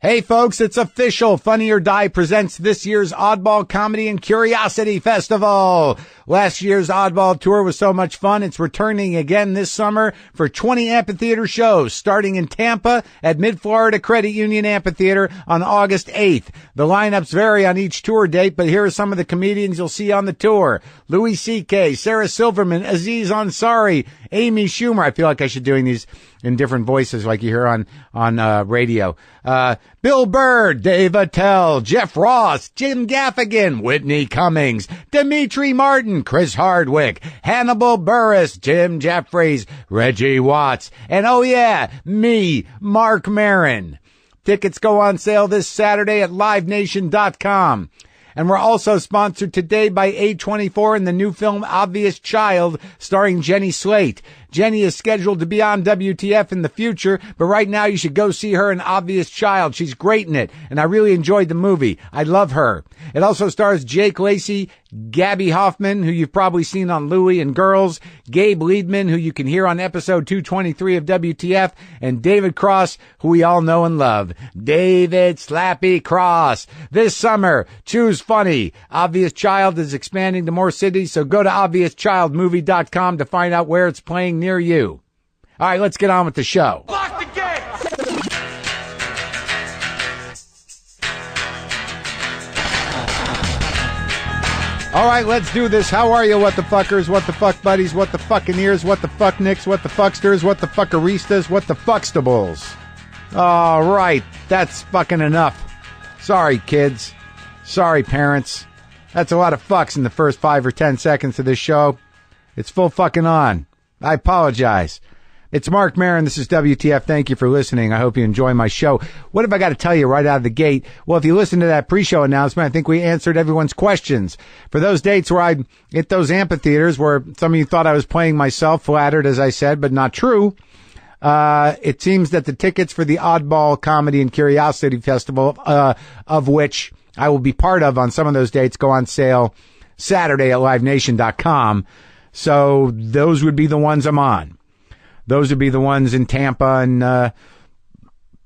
Hey folks, it's official. Funny or Die presents this year's Oddball Comedy and Curiosity Festival. Last year's Oddball Tour was so much fun, it's returning again this summer for 20 amphitheater shows, starting in Tampa at Mid-Florida Credit Union Amphitheater on August 8th. The lineups vary on each tour date, but here are some of the comedians you'll see on the tour. Louis C.K., Sarah Silverman, Aziz Ansari, Amy Schumer. I feel like I should doing these in different voices like you hear on radio. Bill Burr, Dave Attell, Jeff Ross, Jim Gaffigan, Whitney Cummings, Dimitri Martin, Chris Hardwick, Hannibal Buress, Jim Jeffries, Reggie Watts, and oh yeah, me, Marc Maron. Tickets go on sale this Saturday at livenation.com. And we're also sponsored today by A24 and the new film Obvious Child, starring Jenny Slate. Jenny is scheduled to be on WTF in the future, but right now you should go see her in Obvious Child. She's great in it, and I really enjoyed the movie. I love her. It also stars Jake Lacey, Gabby Hoffman, who you've probably seen on Louie and Girls, Gabe Liedman, who you can hear on episode 223 of WTF, and David Cross, who we all know and love. David Slappy Cross. This summer, choose funny. Obvious Child is expanding to more cities, so go to obviouschildmovie.com to find out where it's playing near you. All right, let's get on with the show. Lock the gate! All right, let's do this. How are you, what the fuckers, what the fuck buddies, what the fucking ears, what the fuck nicks, what the fucksters, what the fuckeristas, what the fuckstables? All right, that's fucking enough. Sorry, kids. Sorry, parents. That's a lot of fucks in the first 5 or 10 seconds of this show. It's full fucking on. I apologize. It's Marc Maron. This is WTF. Thank you for listening. I hope you enjoy my show. What have I got to tell you right out of the gate? Well, if you listen to that pre-show announcement, I think we answered everyone's questions. For those dates where I hit those amphitheaters where some of you thought I was playing myself, flattered, as I said, but not true, it seems that the tickets for the Oddball Comedy and Curiosity Festival, of which I will be part of on some of those dates, go on sale Saturday at livenation.com. So those would be the ones I'm on. Those would be the ones in Tampa and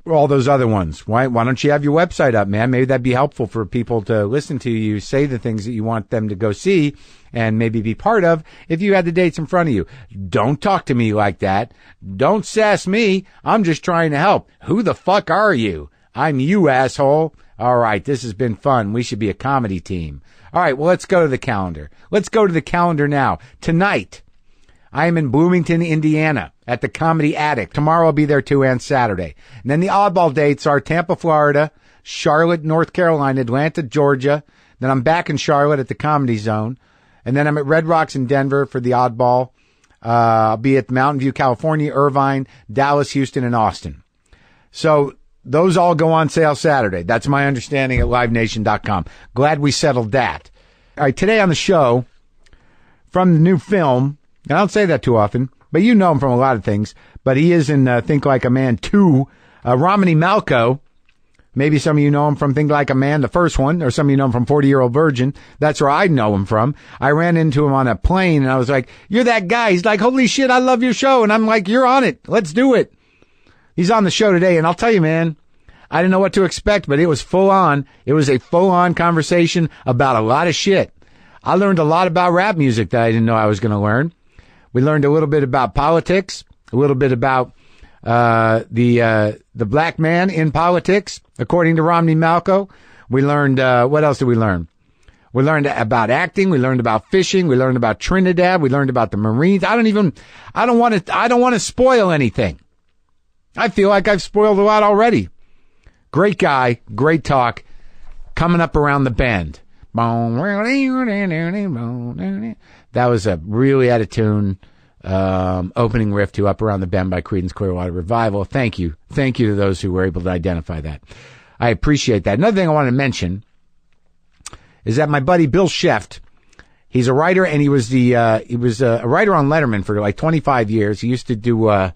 all those other ones. Why don't you have your website up, man? Maybe that'd be helpful for people to listen to you say the things that you want them to go see and maybe be part of if you had the dates in front of you. Don't talk to me like that. Don't sass me. I'm just trying to help. Who the fuck are you? I'm you, asshole. All right, this has been fun. We should be a comedy team. All right, well, let's go to the calendar. Let's go to the calendar now. Tonight, I am in Bloomington, Indiana at the Comedy Attic. Tomorrow I'll be there too, and Saturday. And then the oddball dates are Tampa, Florida, Charlotte, North Carolina, Atlanta, Georgia. Then I'm back in Charlotte at the Comedy Zone. And then I'm at Red Rocks in Denver for the oddball. I'll be at Mountain View, California, Irvine, Dallas, Houston, and Austin. So those all go on sale Saturday. That's my understanding at livenation.com. Glad we settled that. All right, today on the show, from the new film, and I don't say that too often, but you know him from a lot of things, but he is in Think Like a Man 2, Romany Malco. Maybe some of you know him from Think Like a Man, the first one, or some of you know him from 40-Year-Old Virgin. That's where I know him from. I ran into him on a plane, and I was like, you're that guy. He's like, holy shit, I love your show. And I'm like, you're on it. Let's do it. He's on the show today, and I'll tell you, man, I didn't know what to expect, but it was full on. It was a full-on conversation about a lot of shit. I learned a lot about rap music that I didn't know I was going to learn. We learned a little bit about politics, a little bit about the black man in politics, according to Romany Malco. We learned what else did we learn? We learned about acting. We learned about fishing. We learned about Trinidad. We learned about the Marines. I don't want to spoil anything. I feel like I've spoiled a lot already. Great guy, great talk, coming up around the bend. That was a really out of tune opening riff to Up Around the Bend by Creedence Clearwater Revival. Thank you. Thank you to those who were able to identify that. I appreciate that. Another thing I want to mention is that my buddy Bill Sheft, he's a writer, and he was a writer on Letterman for like 25 years. He used to do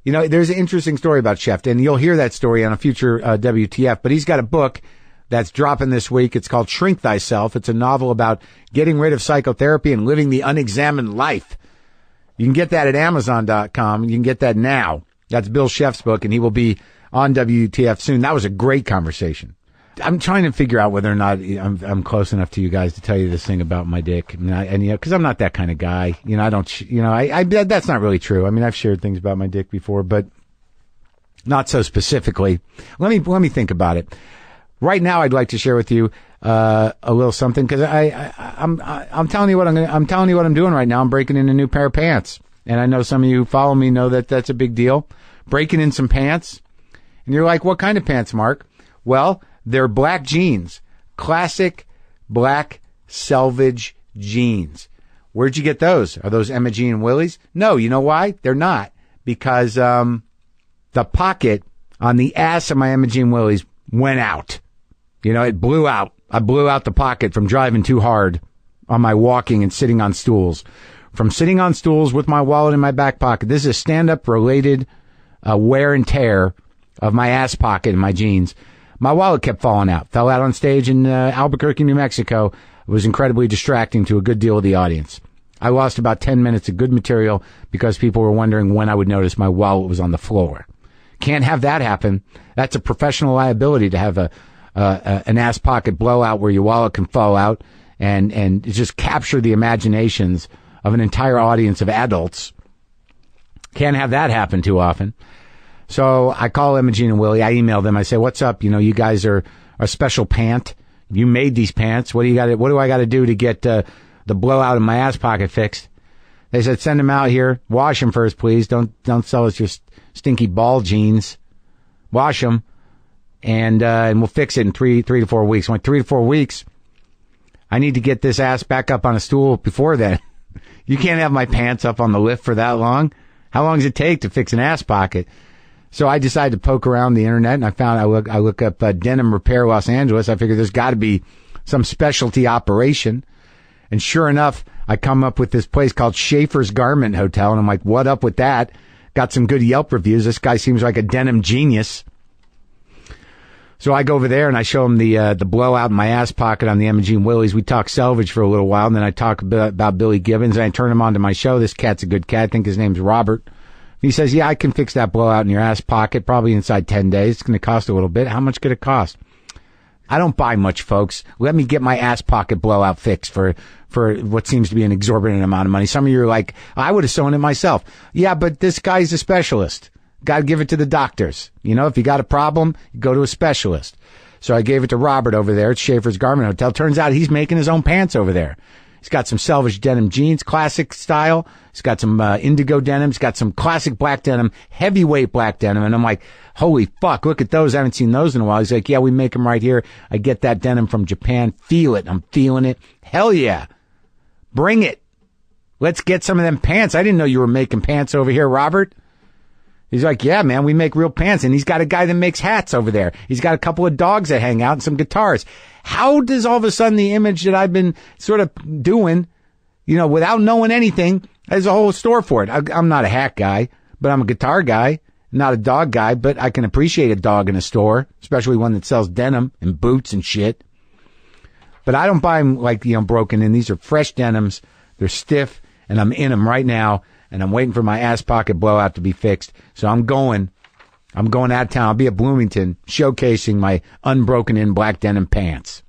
there's an interesting story about Sheft, and you'll hear that story on a future WTF, but he's got a book that's dropping this week. It's called Shrink Thyself. It's a novel about getting rid of psychotherapy and living the unexamined life. You can get that at Amazon.com. You can get that now. That's Bill Sheft's book, and he will be on WTF soon. That was a great conversation. I'm trying to figure out whether or not I'm close enough to you guys to tell you this thing about my dick. And you know, because I'm not that kind of guy. You know, I don't, you know, I that's not really true. I mean, I've shared things about my dick before, but not so specifically. Let me think about it. Right now, I'd like to share with you a little something, because I'm telling you what I'm telling you what I'm doing right now. I'm breaking in a new pair of pants, and I know some of you who follow me know that that's a big deal. Breaking in some pants, and you're like, what kind of pants, Mark? Well, they're black jeans, classic black selvage jeans. Where'd you get those? Are those Emma Jean and Willie's? No, you know why? They're not, because the pocket on the ass of my Emma Jean Willie's went out. You know, it blew out. I blew out the pocket from driving too hard on my walking and sitting on stools. From sitting on stools with my wallet in my back pocket. This is a stand-up related wear and tear of my ass pocket in my jeans. My wallet kept falling out. Fell out on stage in Albuquerque, New Mexico. It was incredibly distracting to a good deal of the audience. I lost about 10 minutes of good material because people were wondering when I would notice my wallet was on the floor. Can't have that happen. That's a professional liability to have an ass pocket blowout where your wallet can fall out and just capture the imaginations of an entire audience of adults. Can't have that happen too often. So I call Emma Jean and Willie. I email them. I say, what's up? You know, you guys are a special pant. You made these pants. What do I got to do to get the blowout in my ass pocket fixed? They said, send them out here. Wash them first, please. Don't sell us your stinky ball jeans. Wash them. And we'll fix it in three to 4 weeks. I'm like, 3 to 4 weeks? I need to get this ass back up on a stool before then. You can't have my pants up on the lift for that long. How long does it take to fix an ass pocket? So I decided to poke around the internet, and I look up Denim Repair Los Angeles. I figured there's got to be some specialty operation. And sure enough, I come up with this place called Schaefer's Garment Hotel, and I'm like, what up with that? Got some good Yelp reviews. This guy seems like a denim genius. So I go over there and I show him the blowout in my ass pocket on the Emma Jean Willie's. We talk selvage for a little while, and then I talk about Billy Gibbons, and I turn him on to my show. This cat's a good cat. I think his name's Robert. He says, yeah, I can fix that blowout in your ass pocket probably inside 10 days. It's going to cost a little bit. How much could it cost? I don't buy much, folks. Let me get my ass pocket blowout fixed for what seems to be an exorbitant amount of money. Some of you are like, I would have sewn it myself. Yeah, but this guy's a specialist. Got to give it to the doctors. You know, if you got a problem, you go to a specialist. So I gave it to Robert over there at Schaefer's Garment Hotel. Turns out he's making his own pants over there. He's got some selvage denim jeans, classic style. He's got some indigo denim. He's got some classic black denim, heavyweight black denim. And I'm like, holy fuck, look at those. I haven't seen those in a while. He's like, yeah, we make them right here. I get that denim from Japan. Feel it. I'm feeling it. Hell yeah. Bring it. Let's get some of them pants. I didn't know you were making pants over here, Robert. He's like, yeah, man, we make real pants. And he's got a guy that makes hats over there. He's got a couple of dogs that hang out and some guitars. How does all of a sudden the image that I've been sort of doing, you know, without knowing anything, there's a whole store for it. I'm not a hat guy, but I'm a guitar guy, not a dog guy, but I can appreciate a dog in a store, especially one that sells denim and boots and shit. But I don't buy them like, you know, broken in. These are fresh denims. They're stiff, and I'm in them right now. And I'm waiting for my ass pocket blowout to be fixed. So I'm going out of town. I'll be at Bloomington showcasing my unbroken in black denim pants.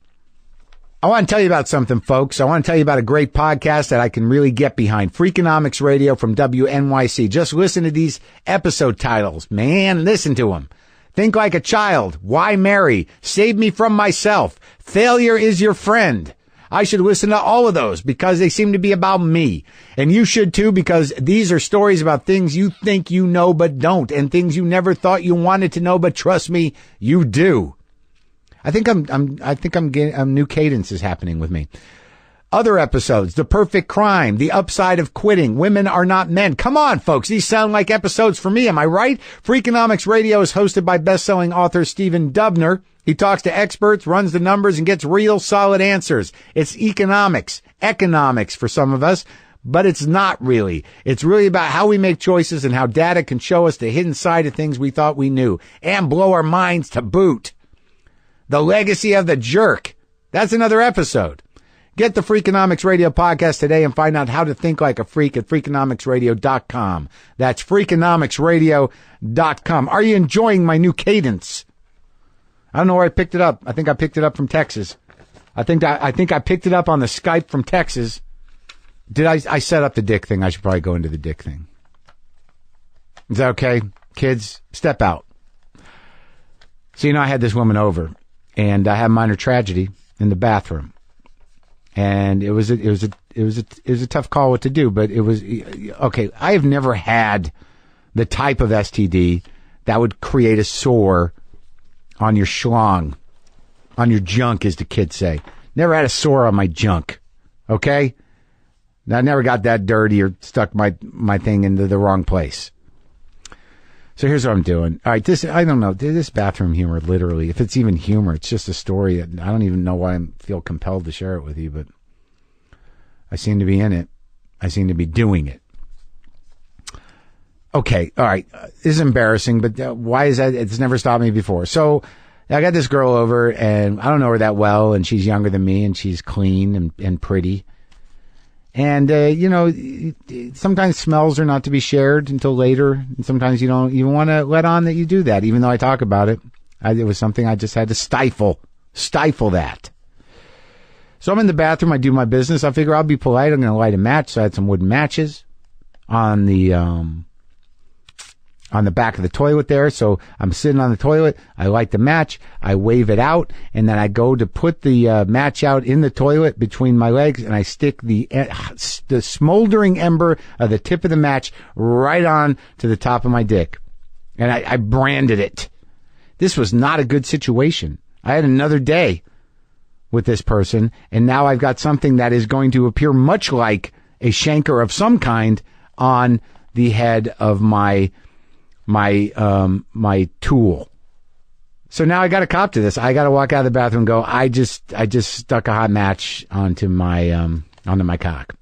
I want to tell you about something, folks. I want to tell you about a great podcast that I can really get behind. Freakonomics Radio from WNYC. Just listen to these episode titles. Man, listen to them. Think Like a Child. Why Marry? Save Me From Myself. Failure is Your Friend. I should listen to all of those because they seem to be about me. And you should too, because these are stories about things you think you know but don't, and things you never thought you wanted to know, but trust me, you do. I think I'm getting new cadence is happening with me. Other episodes, The Perfect Crime, The Upside of Quitting, Women Are Not Men. Come on, folks. These sound like episodes for me. Am I right? Freakonomics Radio is hosted by best-selling author Stephen Dubner. He talks to experts, runs the numbers, and gets real solid answers. It's economics for some of us, but it's not really. It's really about how we make choices and how data can show us the hidden side of things we thought we knew and blow our minds to boot. The Legacy of the Jerk. That's another episode. Get the Freakonomics Radio podcast today and find out how to think like a freak at Freakonomicsradio.com. That's Freakonomicsradio.com. Are you enjoying my new cadence? I don't know where I picked it up. I think I picked it up from Texas. I think I picked it up on the Skype from Texas. Did I set up the dick thing? I should probably go into the dick thing. Is that okay? Kids, step out. So, I had this woman over, and I had minor tragedy in the bathroom. And it was a tough call what to do, but it was okay. I have never had the type of STD that would create a sore on your schlong, on your junk, as the kids say. Never had a sore on my junk. Okay? I never got that dirty or stuck my thing into the wrong place. So here's what I'm doing. All right, I don't know. This bathroom humor, literally, if it's even humor, it's just a story that I don't even know why I feel compelled to share it with you, but I seem to be in it. I seem to be doing it. Okay, all right. This is embarrassing, but why is that? It's never stopped me before. So I got this girl over, and I don't know her that well, and she's younger than me, and she's clean and pretty. And, sometimes smells are not to be shared until later. And sometimes you don't even want to let on that you do that, even though I talk about it. It was something I just had to stifle that. So I'm in the bathroom. I do my business. I figure I'll be polite. I'm going to light a match. So I had some wooden matches on the back of the toilet there. So I'm sitting on the toilet. I light the match. I wave it out. And then I go to put the match out in the toilet between my legs. And I stick the smoldering ember of the tip of the match right on to the top of my dick. And I branded it. This was not a good situation. I had another day with this person. And now I've got something that is going to appear much like a shanker of some kind on the head of my tool. So now I got to cop to this. I got to walk out of the bathroom and go, I just stuck a hot match onto my cock.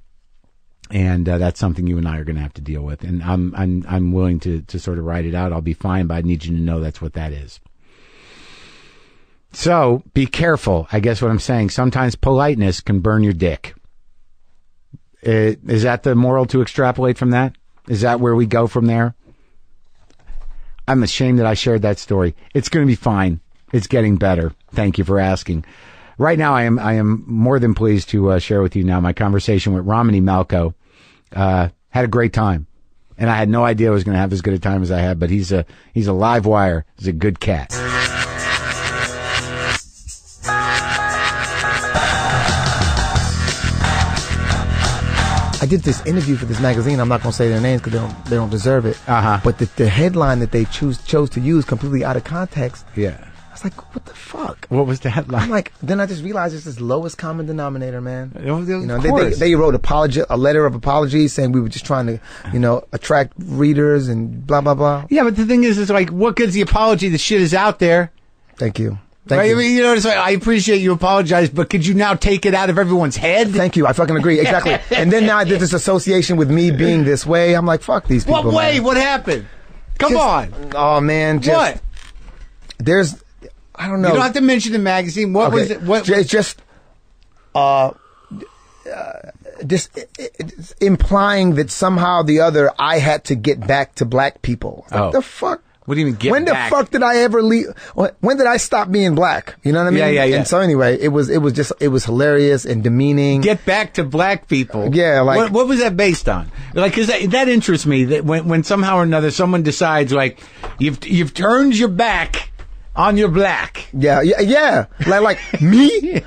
And that's something you and I are going to have to deal with. And I'm willing to sort of write it out. I'll be fine, but I need you to know that's what that is. So be careful. I guess what I'm saying, sometimes politeness can burn your dick. Is that the moral to extrapolate from that? Is that where we go from there? I'm ashamed that I shared that story. It's going to be fine. It's getting better. Thank you for asking. Right now, I am more than pleased to share with you now my conversation with Romany Malco. Had a great time, and I had no idea I was going to have as good a time as I had. But he's a live wire. He's a good cat. I did this interview for this magazine. I'm not going to say their names because they don't deserve it. But the headline that they chose to use completely out of context. Yeah. I was like, what the fuck? What was the headline? I'm like, then I just realized it's this lowest common denominator, man. They wrote a letter of apology saying we were just trying to, attract readers and blah, blah, blah. Yeah, but the thing is, it's like, what good's the apology? The shit is out there. Thank you. Right? I mean, it's like, I appreciate you apologize, but could you now take it out of everyone's head? Thank you. I fucking agree. Exactly. And then now I did this association with me being this way. I'm like, fuck these people. What way? Man. What happened? Come on. Oh, man. What? I don't know. You don't have to mention the magazine. What was it? It's just implying that somehow or the other I had to get back to black people. What the fuck? What do you mean get when back? The fuck did I ever leave? When did I stop being black? You know what I mean? Yeah. And so anyway, it was hilarious and demeaning. Get back to black people. Yeah, like what was that based on? Like, cause that interests me. That when somehow or another someone decides like you've turned your back on your black. Yeah. Like me.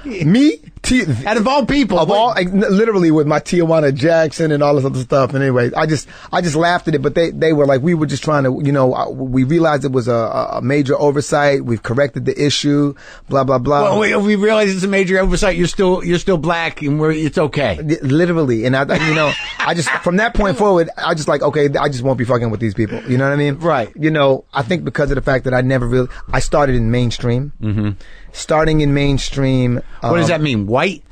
Out of all people, literally with my Tijuana Jackson and all this other stuff. And anyway, I just laughed at it, but they were like, we were just trying to, we realized it was a major oversight. We've corrected the issue, blah, blah, blah. Well, we realized it's a major oversight. You're still black and it's okay. Literally. And I just, from that point forward, I just like, okay, I just won't be fucking with these people. You know what I mean? Right. I think because of the fact that I started in mainstream. Mm-hmm. Starting in mainstream. What does that mean? White?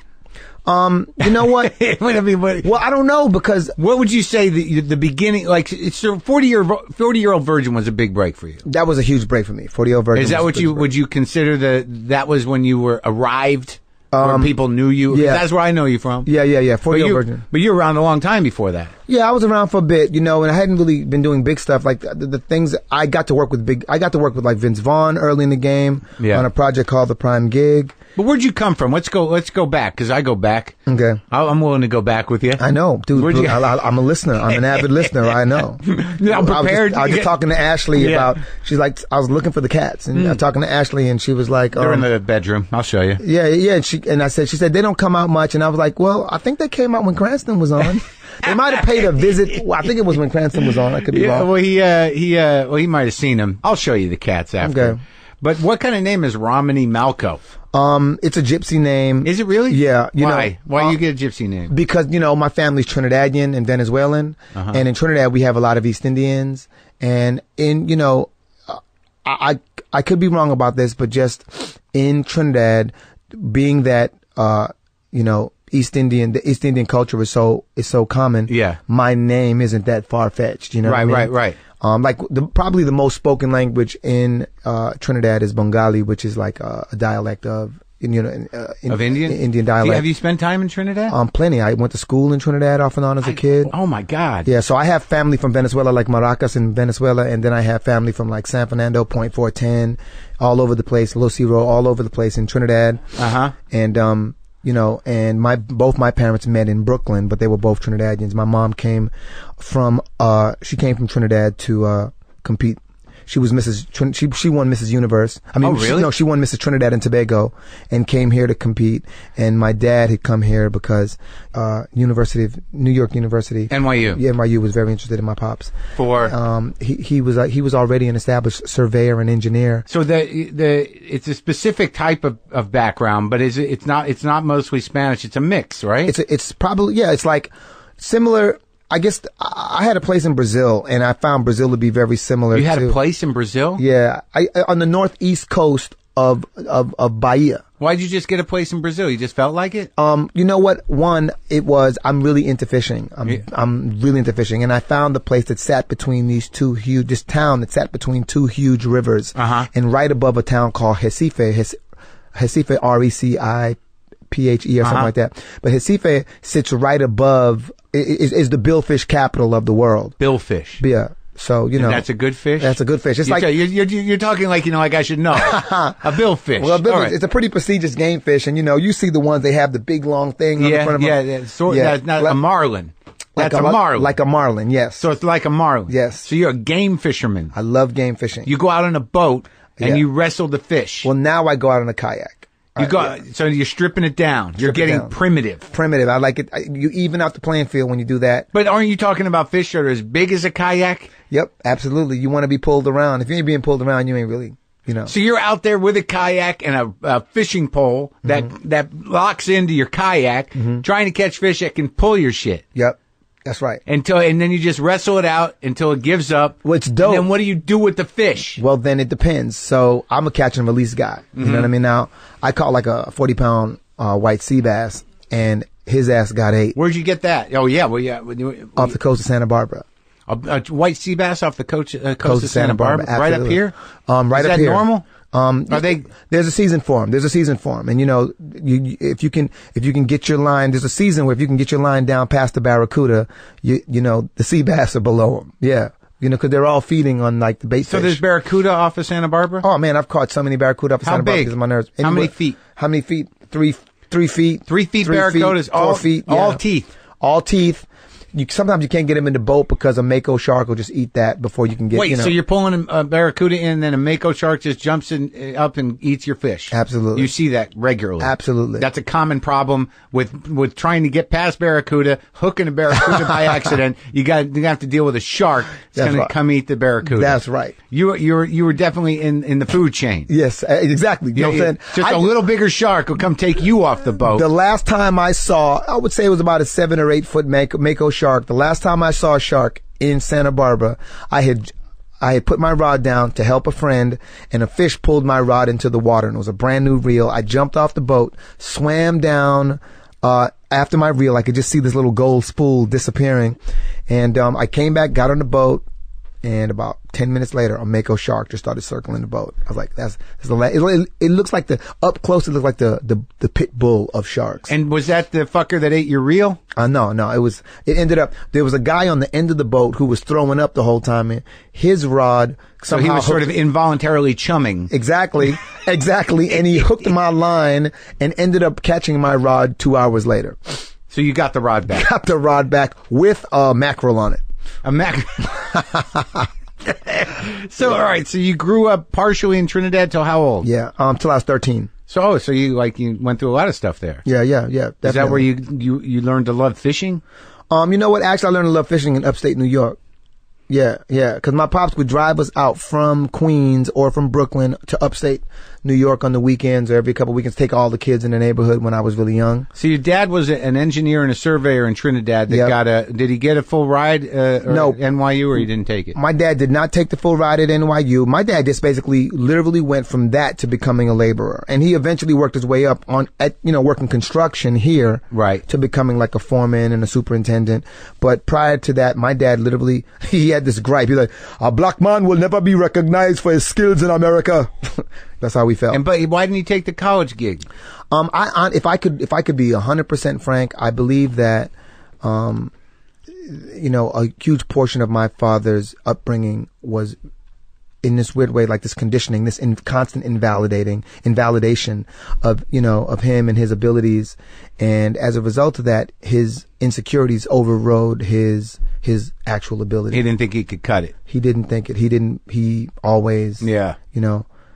You know what? Well, I don't know because. What would you say the beginning? Like, it's a 40-year-old virgin was a big break for you. That was a huge break for me. 40-year-old virgin. Is that what would you consider that was when you were arrived Where people knew you? Yeah. That's where I know you from. Yeah. 40-year-old virgin. But you were around a long time before that. Yeah, I was around for a bit, and I hadn't really been doing big stuff. Like the things I got to work with like Vince Vaughn early in the game on a project called The Prime Gig. But where'd you come from? Let's go back, because I go back. Okay. I'm willing to go back with you. I know, dude. I'm a listener. I'm an avid listener. I know. I'm prepared. I was just talking to Ashley about, she's like, I was looking for the cats, and I'm talking to Ashley, and she was like, they're in the bedroom. I'll show you. Yeah. And she said, they don't come out much. And I was like, well, I think they came out when Cranston was on. They might have paid a visit. Well, I think it was when Cranston was on. I could be wrong. Well, he might have seen him. I'll show you the cats after. Okay. But what kind of name is Romany Malco? It's a gypsy name. Is it really? Yeah. Why? Why you get a gypsy name? Because, my family's Trinidadian and Venezuelan. Uh-huh. And in Trinidad, we have a lot of East Indians. And I could be wrong about this, but just in Trinidad, being that, the East Indian culture is so common. Yeah. My name isn't that far-fetched, what I mean? Right. Probably the most spoken language in Trinidad is Bengali, which is like a dialect of Indian? Indian dialect. Have you spent time in Trinidad? Plenty. I went to school in Trinidad off and on as a kid. Oh my God. Yeah, so I have family from Venezuela, like Maracas in Venezuela, and then I have family from like San Fernando, Point 410, all over the place, Los Ciro, all over the place in Trinidad. Uh-huh. And, and both my parents met in Brooklyn, but they were both Trinidadians. My mom came from Trinidad to compete. She was she won Mrs. Universe. I mean, really? She won Mrs. Trinidad and Tobago and came here to compete. And my dad had come here because New York University, NYU. Yeah, NYU was very interested in my pops. He was already an established surveyor and engineer. So it's a specific type of background, but it's not mostly Spanish. It's a mix, right? It's probably, it's like similar. I guess I had a place in Brazil, and I found Brazil to be very similar. You had a place in Brazil? Yeah, on the northeast coast of Bahia. Why'd you just get a place in Brazil? You just felt like it? You know what? One, I'm really into fishing. I'm really into fishing, and I found the place that sat between this town that sat between two huge rivers, and right above a town called Recife, Reciphe or something like that. But Recife sits right above, is the billfish capital of the world. Billfish. Yeah. So, And that's a good fish? That's a good fish. It's you're talking like, like I should know. A billfish. Well, it's a pretty prestigious game fish. And, you see the ones, they have the big long thing on the front of them. That's not a marlin. That's a marlin. Like a marlin, yes. So it's like a marlin. Yes. So you're a game fisherman. I love game fishing. You go out on a boat and you wrestle the fish. Well, now I go out on a kayak. So you're stripping it down. You're getting primitive. Primitive. I like it. You even out the playing field when you do that. But aren't you talking about fish that are as big as a kayak? Yep, absolutely. You want to be pulled around. If you ain't being pulled around, you ain't really, So you're out there with a kayak and a fishing pole that locks into your kayak, trying to catch fish that can pull your shit. Yep. That's right. And then you just wrestle it out until it gives up. Well, it's dope. And then what do you do with the fish? Well, then it depends. So I'm a catch and release guy. You know what I mean? Now, I caught like a 40-pound white sea bass, and his ass got 8. Where'd you get that? Oh, yeah. Off the coast of Santa Barbara. A white sea bass off the coast of Santa Barbara? Absolutely. Right up here? Right up here. Is that normal? There's a season for them. And if you can get your line, there's a season where if you can get your line down past the barracuda, the sea bass are below them. Yeah. Because they're all feeding on like the bait fish. So there's barracuda off of Santa Barbara? Oh man, I've caught so many barracuda off of Santa Barbara because of my nerves. How many feet? 3 feet. 3 feet. 3 feet barracudas, 4 feet. Yeah. All teeth. All teeth. Sometimes you can't get them in the boat because a mako shark will just eat that before you can get. Wait, so you're pulling a barracuda in, and then a mako shark just jumps up and eats your fish? Absolutely. You see that regularly. Absolutely. That's a common problem with trying to get past barracuda, hooking a barracuda by accident. You have to deal with a shark that's going to come eat the barracuda. That's right. You were definitely in the food chain. Yes, exactly. You know what I'm saying? Just a little bigger shark will come take you off the boat. The last time I would say it was about a 7 or 8 foot mako shark. The last time I saw a shark in Santa Barbara, I had put my rod down to help a friend, and a fish pulled my rod into the water, and it was a brand new reel. I jumped off the boat, swam down after my reel. I could just see this little gold spool disappearing, and I came back, got on the boat, And about 10 minutes later, a mako shark just started circling the boat. I was like, that's it looks like up close, it looked like the pit bull of sharks. And was that the fucker that ate your reel? No, it ended up, there was a guy on the end of the boat who was throwing up the whole time. And his rod somehow. So he was sort of involuntarily chumming. Exactly. And he hooked my line and ended up catching my rod 2 hours later. So you got the rod back? Got the rod back with a mackerel on it. A mackerel. So, all right. So you grew up partially in Trinidad till how old? Yeah. Till I was 13. So you went through a lot of stuff there. Yeah. Definitely. Is that where you learned to love fishing? You know what? Actually, I learned to love fishing in upstate New York. Yeah. Because my pops would drive us out from Queens or from Brooklyn to upstate New York on the weekends or every couple of weekends, take all the kids in the neighborhood when I was really young. So your dad was an engineer and a surveyor in Trinidad that did he get a full ride no. at NYU, or he didn't take it? My dad did not take the full ride at NYU. My dad just basically literally went from that to becoming a laborer. And he eventually worked his way up working construction here. Right. To becoming like a foreman and a superintendent. But prior to that, my dad literally, he had this gripe. He's like, a black man will never be recognized for his skills in America. That's how we felt. But why didn't he take the college gig? If I could be 100% frank, I believe that, a huge portion of my father's upbringing was in this weird way, like this conditioning, this constant invalidation of him and his abilities. And as a result of that, his insecurities overrode his actual ability. He didn't think he could cut it. He didn't think it. He always, Yeah.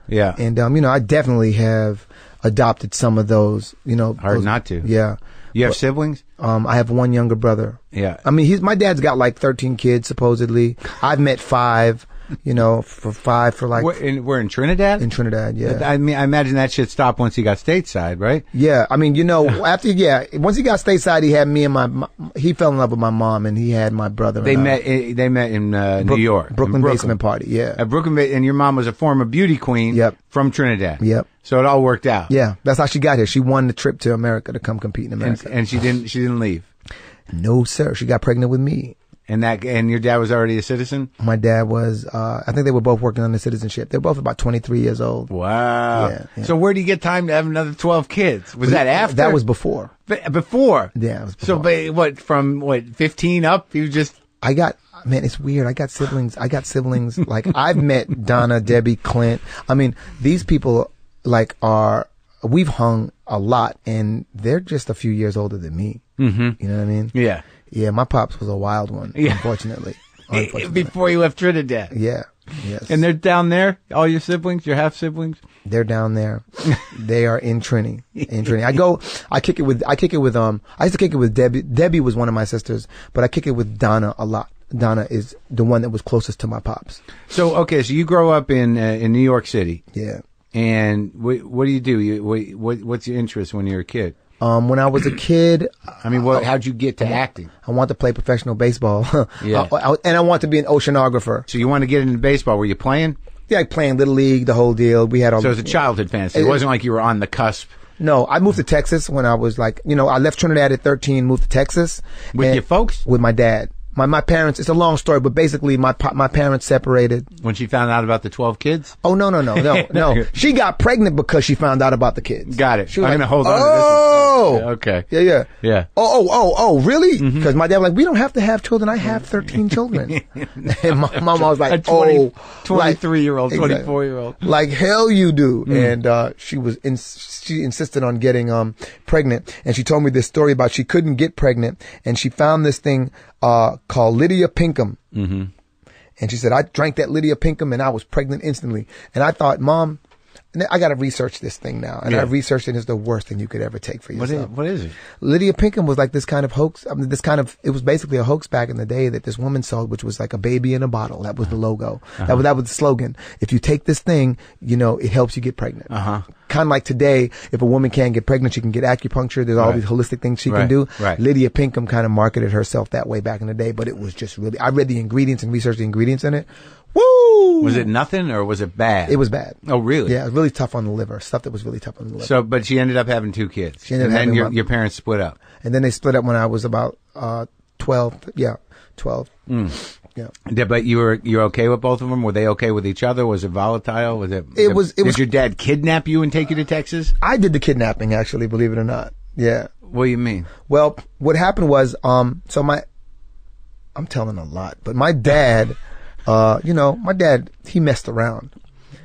Yeah. And, I definitely have adopted some of those, Hard not to. Yeah. You have siblings? I have one younger brother. Yeah. I mean, my dad's got like 13 kids, supposedly. I've met 5, for like. We're in Trinidad? In Trinidad, yeah. I mean, I imagine that shit stopped once he got stateside, right? Yeah. I mean, once he got stateside, he had me and he fell in love with my mom and he had my brother. They met in New York. Brooklyn Basement Party, yeah. At Brooklyn, and your mom was a former beauty queen. Yep. From Trinidad. Yep. So it all worked out. Yeah. That's how she got here. She won the trip to America to come compete in America. And she didn't leave. No, sir. She got pregnant with me. And your dad was already a citizen? My dad was, I think they were both working on the citizenship. They're both about 23 years old. Wow. Yeah. So where do you get time to have another 12 kids? Was that after? That was before. Before? Yeah, it was before. So from 15 up, you just... Man, it's weird. I got siblings. Like, I've met Donna, Debbie, Clint. I mean, these people, we've hung a lot, and they're just a few years older than me. Mm-hmm. You know what I mean? Yeah. Yeah, my pops was a wild one, unfortunately. Before you left Trinidad. Yeah. Yes. And they're down there? All your siblings? Your half-siblings? They're down there. They are in Trini. I kick it with, I used to kick it with Debbie. Debbie was one of my sisters, but I kick it with Donna a lot. Donna is the one that was closest to my pops. So you grow up in New York City. Yeah. And what do you do? What's your interest when you're a kid? When I was a kid, I mean, how'd you get to acting? I wanted to play professional baseball. Yeah. And I wanted to be an oceanographer. So you wanted to get into baseball. Were you playing? Yeah, like playing Little League, the whole deal. We had all. So it was a childhood fantasy. It wasn't like you were on the cusp. No, I moved to Texas when I was I left Trinidad at 13, moved to Texas. With your folks? With my dad. My parents, it's a long story, but basically my parents separated. When she found out about the 12 kids? Oh, no. She got pregnant because she found out about the kids. Got it. She was I'm like, going to hold on to this one. Okay. Yeah. Oh, really? Because my dad was like, we don't have to have children. I have 13 children. And my mom was like, 23-year-old, exactly. 24-year-old. Like, hell you do. And she insisted on getting pregnant. And she told me this story about she couldn't get pregnant. And she found this thing called Lydia Pinkham. Mm-hmm. And she said, I drank that Lydia Pinkham and I was pregnant instantly. And I thought, Mom, I got to research this thing now. And I researched it. It's the worst thing you could ever take for yourself. What is it? Lydia Pinkham was like this kind of hoax. I mean, it was basically a hoax back in the day that this woman sold, which was like a baby in a bottle. That was the logo. Uh-huh. That was the slogan. If you take this thing, it helps you get pregnant. Uh-huh. Kind of like today, if a woman can't get pregnant, she can get acupuncture. There's all these holistic things she can do. Right. Lydia Pinkham kind of marketed herself that way back in the day, but it was just really, I read the ingredients and researched the ingredients in it. Woo! Was it nothing or was it bad? It was bad. Oh, really? Yeah, it was really tough on the liver. Stuff that was really tough on the liver. So, but she ended up having 2 kids. And then your parents split up. And then they split up when I was about 12. Yeah, 12. Yeah. But you're okay with both of them? Were they okay with each other? Was it volatile? Did your dad kidnap you and take you to Texas? I did the kidnapping, actually, believe it or not. Yeah. What do you mean? Well, what happened was, I'm telling a lot, but my dad, he messed around.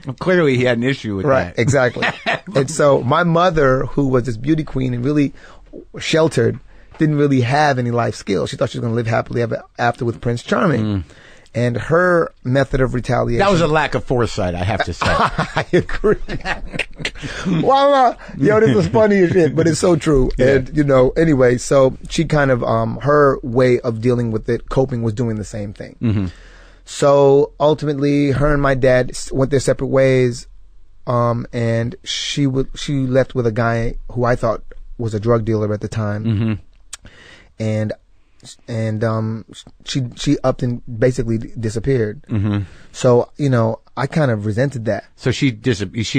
Well, clearly he had an issue with that. Right, exactly. And so my mother, who was this beauty queen and really sheltered, didn't really have any life skills. She thought she was going to live happily ever after with Prince Charming. And her method of retaliation... That was a lack of foresight, I have to say. I agree. This is funny as shit, but it's so true. Yeah. And, anyway, so she kind of, her way of dealing with it, coping, was doing the same thing. Mm-hmm. So ultimately, her and my dad went their separate ways. And she left with a guy who I thought was a drug dealer at the time. Mm-hmm. And she upped and basically disappeared. Mm-hmm. So, I kind of resented that. So she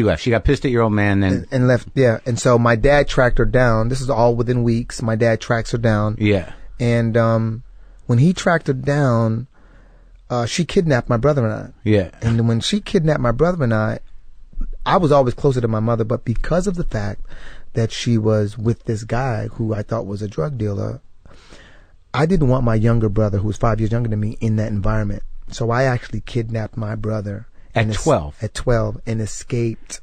left. She got pissed at your old man and left. Yeah. And so my dad tracked her down. This is all within weeks. My dad tracks her down. Yeah. And, when he tracked her down, she kidnapped my brother and I. Yeah. And when she kidnapped my brother and I was always closer to my mother, but because of the fact that she was with this guy who I thought was a drug dealer, I didn't want my younger brother, who was 5 years younger than me, in that environment. So I actually kidnapped my brother. At 12? At 12, and escaped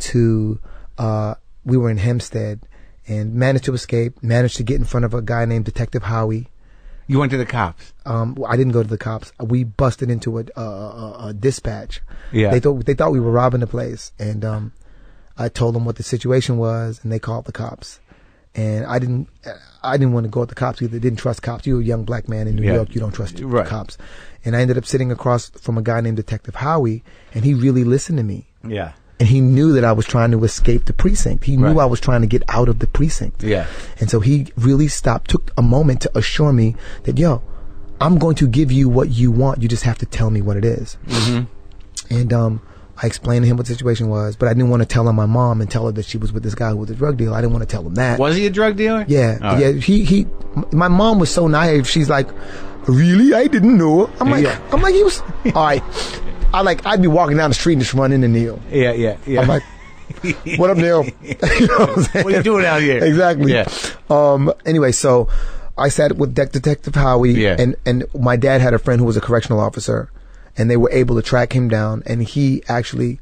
to, we were in Hempstead, and managed to escape, managed to get in front of a guy named Detective Howie. You went to the cops? I didn't go to the cops. We busted into a dispatch. Yeah. They thought we were robbing the place, and I told them what the situation was, and they called the cops. And I didn't want to go at the cops either. Didn't trust cops. You're a young black man in New York. You don't trust cops. And I ended up sitting across from a guy named Detective Howie, and he really listened to me. Yeah. And he knew that I was trying to escape the precinct. He knew I was trying to get out of the precinct. Yeah. And so he really took a moment to assure me that, I'm going to give you what you want. You just have to tell me what it is. Mm-hmm. And I explained to him what the situation was, but I didn't want to tell my mom and tell her that she was with this guy who was a drug dealer. I didn't want to tell him that. Was he a drug dealer? Yeah. All yeah. right. My mom was so naive. She's like, really? I didn't know. I'm like, he was, all right. I'd be walking down the street and just run into Neil. Yeah. I'm like, what up, Neil? You know what I'm saying? What are you doing out here? Exactly. Yeah. Anyway, so I sat with Detective Howie, and my dad had a friend who was a correctional officer, and they were able to track him down, and he actually,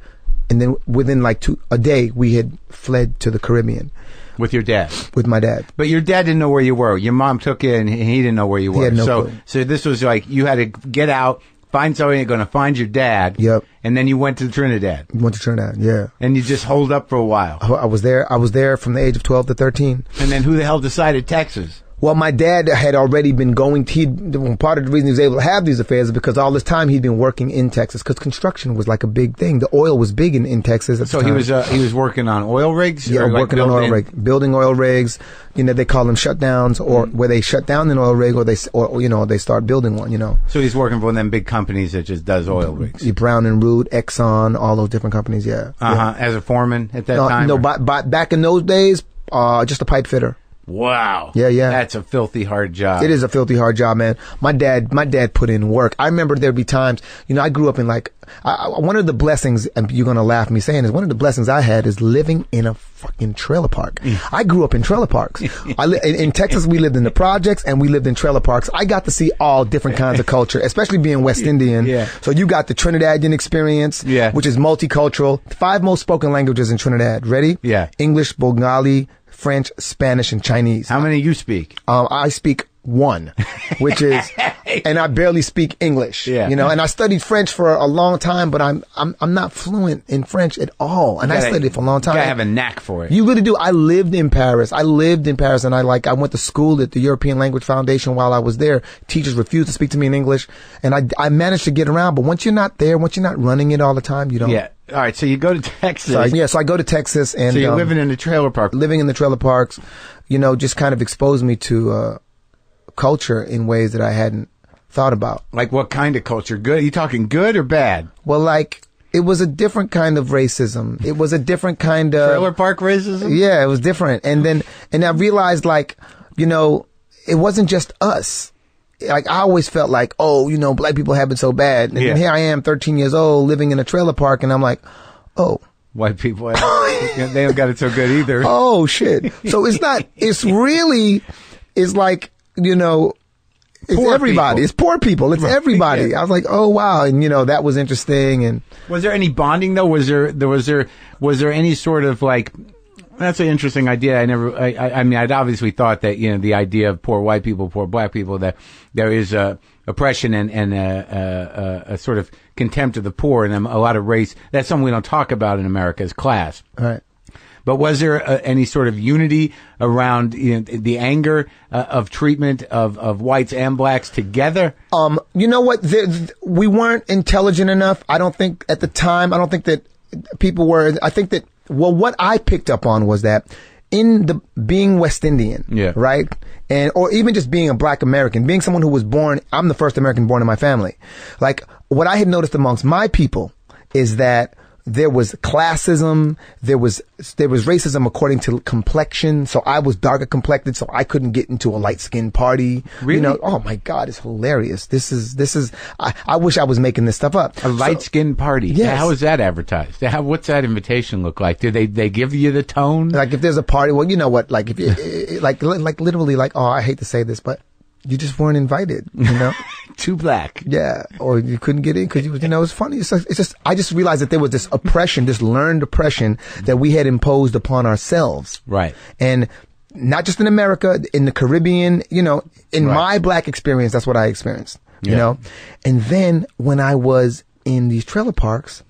and then within a day, we had fled to the Caribbean. With your dad? With my dad. But your dad didn't know where you were. Your mom took you, and he didn't know where you were. He had no clue. So this was like, you had to get out, find somebody going to find your dad. Yep. And then you went to Trinidad. Went to Trinidad, yeah. And you just holed up for a while. I was there from the age of 12 to 13. And then who the hell decided Texas? Well, my dad had already been going, part of the reason he was able to have these affairs is because all this time he'd been working in Texas, because construction was like a big thing. The oil was big in Texas at the time. So he was working on oil rigs? Yeah, working on oil rigs, building oil rigs. They call them shutdowns, or where they shut down an oil rig, or they start building one, So he's working for one of them big companies that just does oil rigs. Brown and Root, Exxon, all those different companies, yeah. Uh-huh. Yeah. As a foreman at that time? No, back in those days, just a pipe fitter. Wow. Yeah. That's a filthy hard job. It is a filthy hard job, man. My dad put in work. I remember there'd be times, I grew up in one of the blessings, and you're going to laugh at me saying this, one of the blessings I had is living in a fucking trailer park. I grew up in trailer parks. In Texas, we lived in the projects and we lived in trailer parks. I got to see all different kinds of culture, especially being West Indian. Yeah. So you got the Trinidadian experience, which is multicultural. 5 most spoken languages in Trinidad. Ready? Yeah. English, Bengali, French, Spanish, and Chinese. How many you speak? I speak 1, which is, and I barely speak English. Yeah. And I studied French for a long time, but I'm not fluent in French at all. And I studied it for a long time. You gotta have a knack for it. You really do. I lived in Paris, and I went to school at the European Language Foundation while I was there. Teachers refused to speak to me in English, and I managed to get around. But once you're not there, once you're not running it all the time, you don't. Yeah. All right. So you go to Texas. So I go to Texas, and so you're living in the trailer park. Living in the trailer parks, just kind of exposed me to culture in ways that I hadn't thought about. Like what kind of culture? Good? Are you talking good or bad? Well, it was a different kind of racism. It was a different kind of trailer park racism. Yeah, it was different. And I realized, it wasn't just us. like, I always felt like, oh, you know, black people have it so bad. And then here I am, 13 years old, living in a trailer park, and I'm like, oh. White people, they don't got it so good either. Oh, shit. So it's not, it's like, you know, it's poor everybody. People. It's poor people. It's everybody. Yeah. I was like, oh, wow. And, you know, that was interesting. And was there any bonding, though? Was there any sort of like, that's an interesting idea. I mean, I'd obviously thought that, you know, the idea of poor white people, poor black people, that there is oppression and a sort of contempt of the poor and a lot of race. That's something we don't talk about in America as class. All right. But was there any sort of unity around, you know, the anger of treatment of whites and blacks together? You know what? We weren't intelligent enough. I don't think at the time. I don't think that people were. I think that. Well, what I picked up on was that in the being West Indian, right, and or even just being a black American, being someone who was born. I'm the first American born in my family. Like what I had noticed amongst my people is that there was classism, there was racism according to complexion. So I was darker complected, so I couldn't get into a light skinned party. Really? You know, oh my God, it's hilarious. This is. I wish I was making this stuff up. A light skinned party. Yes. How is that advertised? What's that invitation look like? Do they give you the tone? Like if there's a party, well, you know what? Like if you like literally, like, oh, I hate to say this, but you just weren't invited. You know. Too black. Yeah. Or you couldn't get in because, you know, it's funny. It's just, I just realized that there was this oppression, this learned oppression that we had imposed upon ourselves. Right. And not just in America, in the Caribbean, you know, in my black experience, that's what I experienced, you know? And then when I was in these trailer parks,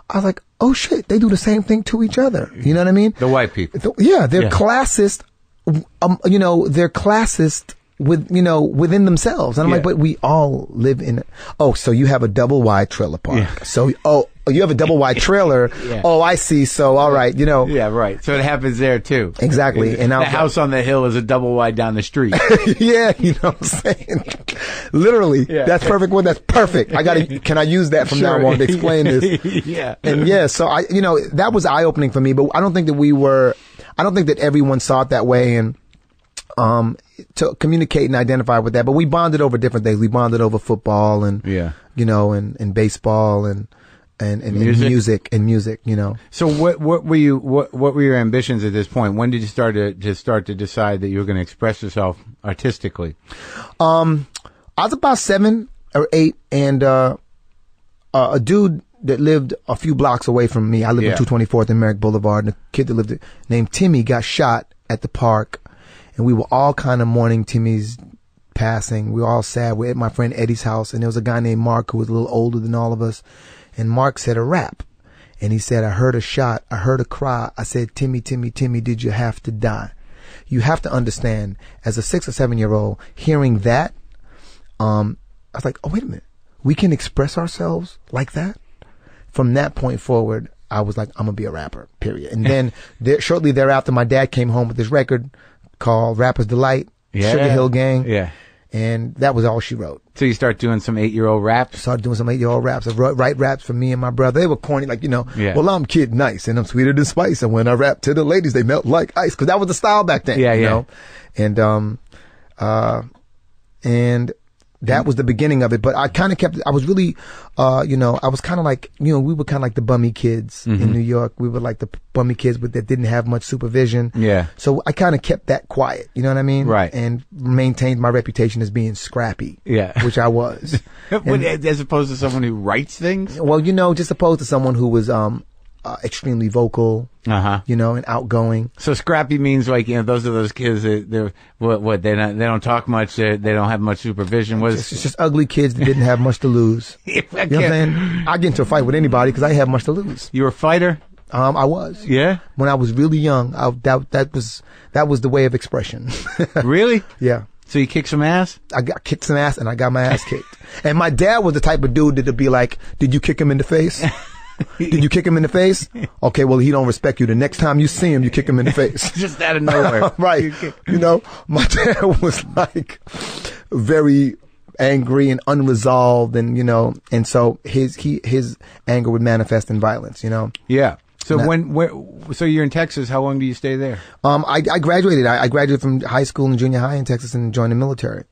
I was like, oh shit, they do the same thing to each other. You know what I mean? The white people. They're classist, you know, they're classist within themselves. And I'm like, but we all live in so you have a double wide trailer park. Yeah. So, you have a double wide trailer. Oh, I see. So, all right, you know. Yeah, right. So it happens there too. Exactly. And the house on the hill is a double wide down the street. Yeah, you know what I'm saying? Literally. Yeah. That's perfect one. That's perfect. Can I use that from now on to explain this? Yeah. And so that was eye opening for me, but I don't think that everyone saw it that way. And, to communicate and identify with that, but we bonded over different things. We bonded over football and, you know, and baseball and music, you know. So what were your ambitions at this point? When did you start to decide that you were going to express yourself artistically? I was about 7 or 8, and, a dude that lived a few blocks away from me. I lived on 224th and Merrick Boulevard, and a kid that lived there named Timmy got shot at the park. And we were all kind of mourning Timmy's passing. We were all sad. We're at my friend Eddie's house, and there was a guy named Marc who was a little older than all of us. And Marc said a rap. And he said, I heard a shot. I heard a cry. I said, Timmy, Timmy, Timmy, did you have to die? You have to understand, as a 6 or 7 year old, hearing that, I was like, oh, wait a minute. We can express ourselves like that? From that point forward, I was like, I'm going to be a rapper, period. And then shortly thereafter, my dad came home with this record called Rapper's Delight, Sugar Hill Gang. Yeah. And that was all she wrote. So you start doing some 8-year-old raps? Started doing some 8-year-old raps. I write raps for me and my brother. They were corny, like, you know, well, I'm Kid Nice and I'm sweeter than spice. And when I rap to the ladies, they melt like ice. Cause that was the style back then. You know? And that was the beginning of it. But I kind of I was really, you know, I was kind of like, you know, we were kind of like the bummy kids in New York. We were like the bummy kids that didn't have much supervision. Yeah. So I kind of kept that quiet. You know what I mean? Right. And maintained my reputation as being scrappy. Yeah. Which I was. As opposed to someone who writes things? Well, you know, just opposed to someone who was, extremely vocal, you know, and outgoing. So scrappy means like, you know, those are those kids that they don't talk much, they don't have much supervision. It's just ugly kids that didn't have much to lose. You know what I'm saying? I get into a fight with anybody because I have much to lose. You were a fighter? I was. Yeah. When I was really young, that was the way of expression. Really? Yeah. So you kicked some ass? I got kicked some ass and I got my ass kicked. And my dad was the type of dude that'd be like, did you kick him in the face? Did you kick him in the face? Okay, well, he don't respect you. The next time you see him, you kick him in the face. Just out of nowhere. Right. You know, my dad was like very angry and unresolved, and, you know, and so his anger would manifest in violence, you know? Yeah. So so you're in Texas. How long do you stay there? I graduated. I graduated from high school and junior high in Texas and joined the military.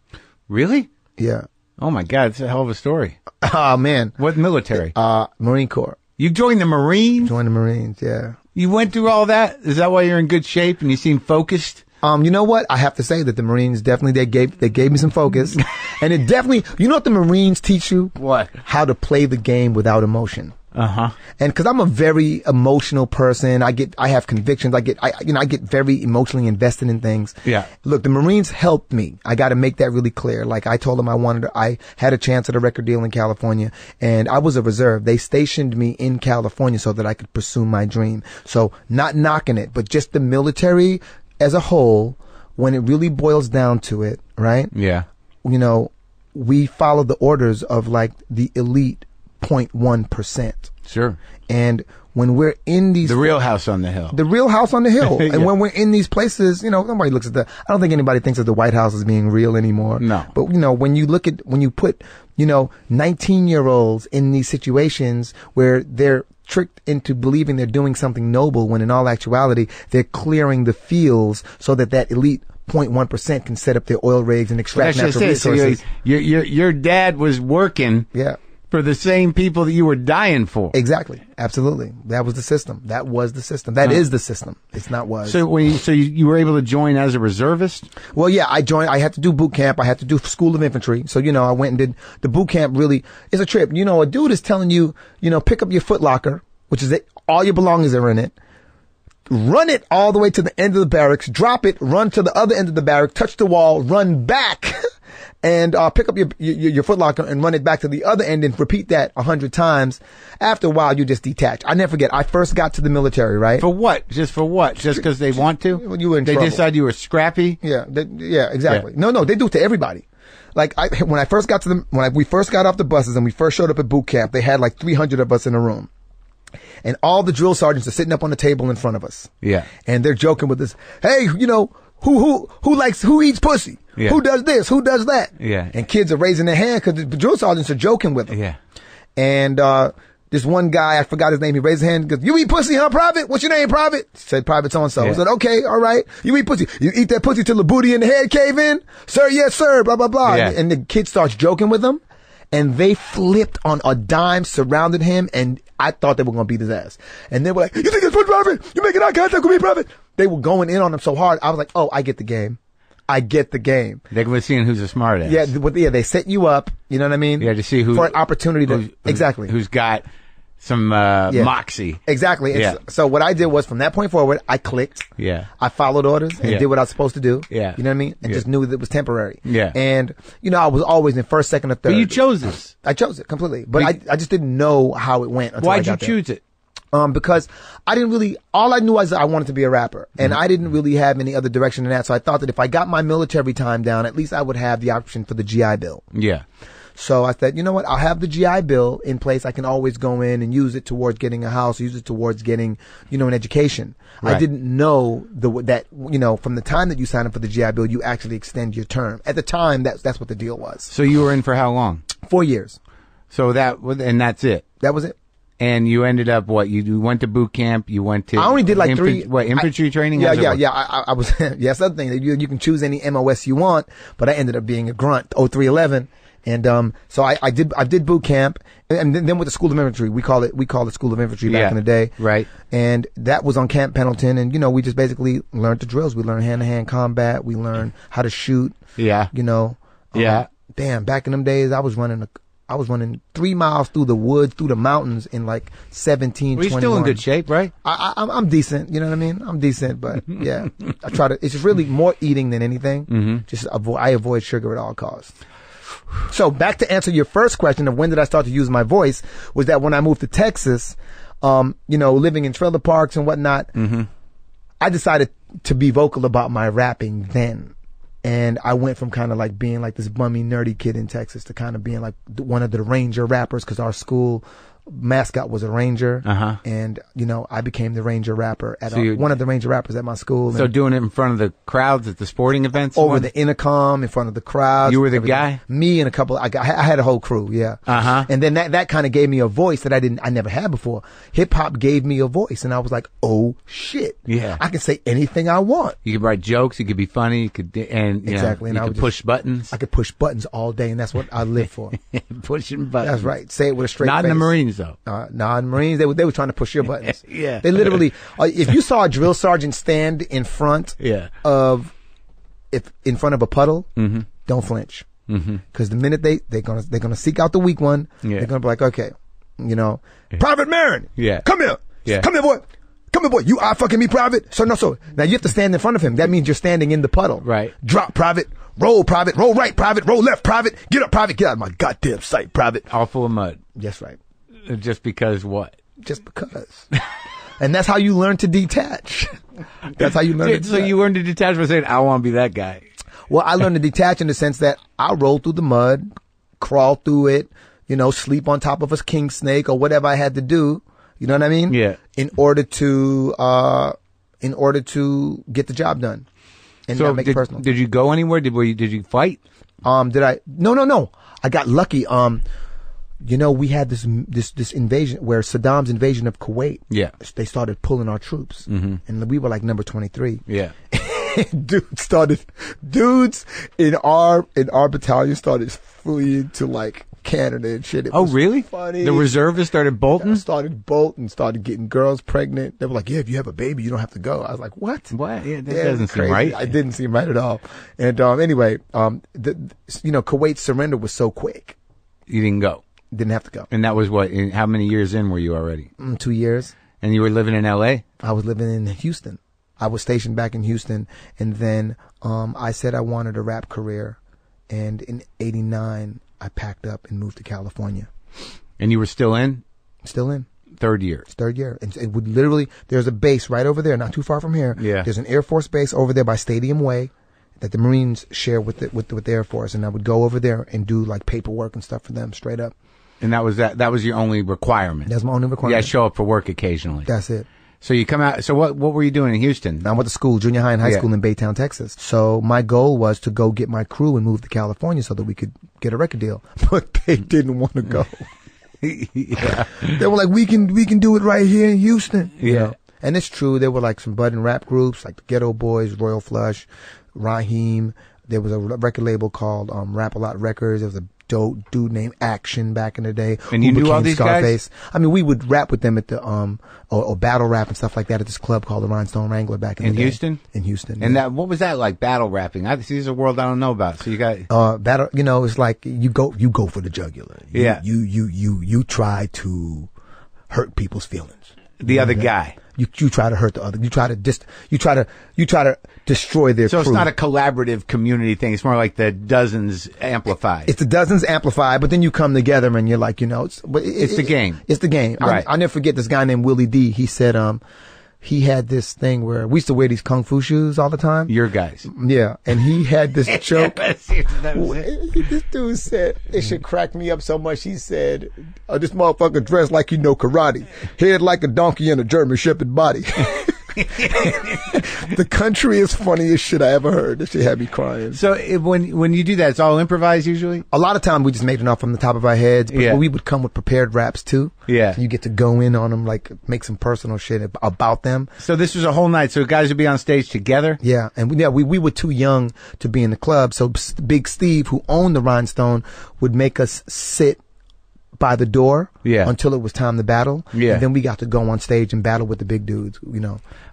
Really? Yeah. Oh my God, it's a hell of a story. Oh man. What military? Marine Corps. You joined the Marines? Joined the Marines, yeah. You went through all that? Is that why you're in good shape and you seem focused? You know what? I have to say that the Marines definitely, they gave me some focus. And it definitely, you know what the Marines teach you? What? How to play the game without emotion. Uh-huh. And cause I'm a very emotional person. I have convictions. I get very emotionally invested in things. Yeah. Look, the Marines helped me. I got to make that really clear. Like I told them I had a chance at a record deal in California and I was a reserve. They stationed me in California so that I could pursue my dream. So not knocking it, but just the military as a whole, when it really boils down to it, right? Yeah. You know, we follow the orders of like the elite 0.1%. Sure. And when we're in these... The real house on the hill. The real house on the hill. Yeah. And when we're in these places, you know, nobody looks at I don't think anybody thinks of the White House as being real anymore. No. But, you know, when you put, 19-year-olds in these situations where they're tricked into believing they're doing something noble when in all actuality, they're clearing the fields so that elite 0.1% can set up their oil rigs and extract natural resources. So your dad was working... Yeah. For the same people that you were dying for. Exactly. Absolutely. That was the system. That was the system. That is the system. It's not was. So you were able to join as a reservist? Well, yeah, I joined. I had to do boot camp. I had to do School of Infantry. So, I went and did the boot camp. Really, it's a trip. A dude is telling you, pick up your Foot Locker, which is it. All your belongings are in it. Run it all the way to the end of the barracks, drop it, run to the other end of the barrack, touch the wall, run back. And pick up your Foot Locker and run it back to the other end and repeat that 100 times. After a while, you just detach. I never forget. I first got to the military, right? For what? Just for what? Just because they want to? Well, you were in They trouble. decide you were scrappy? Yeah. Yeah, exactly. Yeah. No, they do it to everybody. Like when I first got when we first got off the buses and we first showed up at boot camp, they had like 300 of us in a room. And all the drill sergeants are sitting up on the table in front of us. Yeah. And they're joking with us. Hey, who eats pussy? Yeah. Who does this? Who does that? Yeah. And kids are raising their hand because the drill sergeants are joking with them. Yeah. And this one guy, I forgot his name, he raised his hand and goes, "You eat pussy, huh, Private? What's your name, Private?" Said Private so-and-so. Yeah. I said, "Okay, all right. You eat pussy. You eat that pussy till the booty and the head cave in? Sir, yes, sir, blah, blah, blah." Yeah. And the kid starts joking with him. And they flipped on a dime, surrounded him, and I thought they were going to beat his ass. And they were like, "You think it's fun, Private? You making eye contact with me, Private?" They were going in on him so hard. I was like, "Oh, I get the game. I get the game." They were seeing who's a smart ass. Yeah, they set you up. You know what I mean? Yeah, to see who... For an opportunity to... Exactly. Who's got some moxie. Exactly. Yeah. So what I did was from that point forward, I clicked. Yeah. I followed orders and Yeah. did what I was supposed to do. Yeah. You know what I mean? And just knew that it was temporary. Yeah. And, I was always in first, second, or third. But you chose this. I chose it completely. But I just didn't know how it went until Why'd I got you choose it? Because I didn't really, all I knew was that I wanted to be a rapper. And I didn't really have any other direction than that. So I thought that if I got my military time down, at least I would have the option for the GI Bill. Yeah. So I said, you know what? I'll have the GI Bill in place. I can always go in and use it towards getting a house, use it towards getting, an education. Right. I didn't know that, from the time that you sign up for the GI Bill, you actually extend your term. At the time, that's what the deal was. So you were in for how long? 4 years. So and that's it. That was it. And you ended up what? You went to boot camp. You went to. I only did like infantry training? Yeah. I was. Yeah, that's the other thing. You can choose any MOS you want, but I ended up being a grunt. 0311. And so I did boot camp, and then with the School of Infantry, we call it School of Infantry back in the day, right? And that was on Camp Pendleton, and we just basically learned the drills. We learned hand-to-hand combat. We learned how to shoot. Yeah. Yeah. Damn, back in them days, I was running 3 miles through the woods, through the mountains in like 17, Well, you're 21. still in good shape, right? I'm decent. You know what I mean? I'm decent, but yeah, I try to. It's just really more eating than anything. Mm-hmm. Just I avoid sugar at all costs. So back to answer your first question of when did I start to use my voice, was that when I moved to Texas, living in trailer parks and whatnot, I decided to be vocal about my rapping then. And I went from kind of like being like this bummy nerdy kid in Texas to kind of being like one of the Ranger rappers, because our school mascot was a ranger, Uh-huh. and I became the ranger rapper at So one of the ranger rappers at my school. So doing it in front of the crowds at the sporting events? over the intercom in front of the crowd. You were the guy? Me and a couple. I had a whole crew. Yeah. Uh-huh. And then that kind of gave me a voice that I never had before. Hip hop gave me a voice, and I was like, oh shit. Yeah. I can say anything I want. You could write jokes. You could be funny. You could Exactly. And you I could would push buttons. I could push buttons all day, and that's what I live for. Pushing buttons. That's right. Say it with a straight Not face. in the Marines though. Nah, in the Marines, they were trying to push your buttons. Yeah. They literally, if you saw a drill sergeant stand in front Yeah. in front of a puddle, Mm-hmm. don't flinch. Because the minute they're gonna seek out the weak one, Yeah. they're gonna be like, okay, Private Maron, Yeah. come here, Yeah. come here, boy. Come here, boy. You are fucking me, Private. So now you have to stand in front of him. That means you're standing in the puddle. Right. Drop, Private. Roll, Private. Roll right, Private. Roll left, Private. Get up, Private. Get out of my goddamn sight, Private. All full of mud. That's right. Just because what? Just because. And that's how you learn to detach. That's how you learn to So detach. you learned to detach by saying, I want to be that guy. Well, I learned to detach in the sense that I'll roll through the mud, crawl through it, sleep on top of a king snake or whatever I had to do. You know what I mean? Yeah. In order to get the job done and So not make it personal. did you go anywhere? Did you fight? Did I? No. I got lucky. We had this invasion where Saddam's invasion of Kuwait. Yeah. They started pulling our troops, and we were like number 23. Yeah. Dudes in our battalion started fleeing to like Canada and shit. It was really? funny. The reservists started bolting? Started getting girls pregnant. They were like, yeah, if you have a baby, you don't have to go. I was like, what? What? Yeah, that Yeah, doesn't it's seem crazy. right. It didn't seem right at all. And anyway, Kuwait's surrender was so quick. You didn't go. Didn't have to go. And that was what? How many years in were you already? 2 years. And you were living in L.A.? I was living in Houston. I was stationed back in Houston, and then I said I wanted a rap career, and in '89 I packed up and moved to California. And you were still in? Still in. Third year. It's third year. And it would literally, there's a base right over there, not too far from here. Yeah. There's an Air Force base over there by Stadium Way that the Marines share with the Air Force, and I would go over there and do like paperwork and stuff for them straight up. And that was your only requirement? That's my only requirement. Yeah, show up for work occasionally. That's it. So you come out. So what were you doing in Houston? I went to school, junior high and high school in Baytown, Texas. So my goal was to go get my crew and move to California so that we could get a record deal. But they didn't want to go. Yeah. They were like, we can do it right here in Houston. Yeah. And it's true. There were like some budding rap groups like the Ghetto Boys, Royal Flush, Raheem. There was a record label called Rap A Lot Records. There was a dope dude named Action back in the day. And you knew all these Scarface. guys? I mean, we would rap with them at the or battle rap and stuff like that at this club called the Rhinestone Wrangler back in the day. Houston? In Houston. And yeah. that what was that like? Battle rapping? This is a world I don't know about. So you got battle. It's like you go for the jugular. You try to hurt people's feelings. the other guy. You try to hurt the other. You try to destroy their So crew. it's not a collaborative community thing. It's more like the dozens amplified. It's the dozens amplified, but then you come together and you're like, it's the game. It's the game. Right. I'll never forget this guy named Willie D. He said, he had this thing where we used to wear these kung fu shoes all the time. Your guys. Yeah. And he had this joke. That was it. This dude said, it should crack me up so much. He said, this motherfucker dressed like he know karate. Head like a donkey and a German shepherd body. The country is funniest shit I ever heard. That shit had me crying. So when you do that, it's all improvised usually? A lot of time we just made it off from the top of our heads, but Yeah. we would come with prepared raps too. Yeah. So you get to go in on them, like make some personal shit about them. So this was a whole night. So guys would be on stage together? Yeah. And we were too young to be in the club. So Big Steve, who owned the Rhinestone, would make us sit by the door until it was time to battle. Yeah. And then we got to go on stage and battle with the big dudes,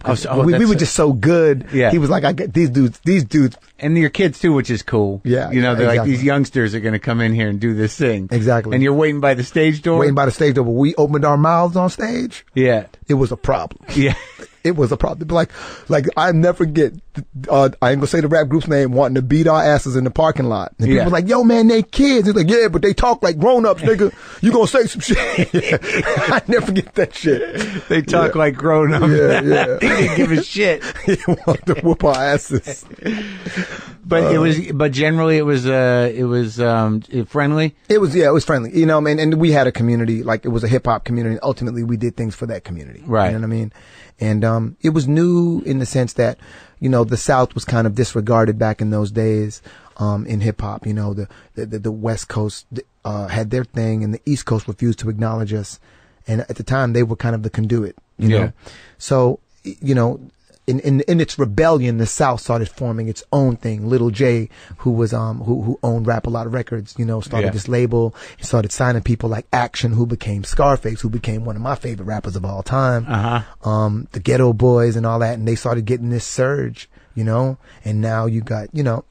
Oh, we that's were just so good. Yeah. He was like, I get these dudes. And your kids too, which is cool. Yeah, You know, they're like, exactly. these youngsters are going to come in here and do this thing. Exactly. And you're waiting by the stage door? Waiting by the stage door, but we opened our mouths on stage. Yeah. It was a problem. Yeah. It was a problem. Like I never forget. I ain't gonna say the rap group's name, wanting to beat our asses in the parking lot. And people were like, "Yo, man, they kids." He's like, "Yeah, but they talk like grown-ups, nigga. You gonna say some shit?" I never forget that shit. They talk like grown-ups. Yeah. They didn't give a shit. He wanted to whoop our asses. But but generally it was friendly. It was friendly, you know, and we had a community, like it was a hip hop community. And ultimately we did things for that community. Right. You know what I mean? And, it was new in the sense that, you know, the South was kind of disregarded back in those days, in hip hop. You know, the West Coast, had their thing and the East Coast refused to acknowledge us. And at the time they were kind of the conduit, you know? So, you know, in its rebellion, the South started forming its own thing. Little J, who was who owned Rap A Lot of Records, you know, started this label. He started signing people like Action, who became Scarface, who became one of my favorite rappers of all time. The Ghetto Boys and all that, and they started getting this surge, you know. And now you got, you know.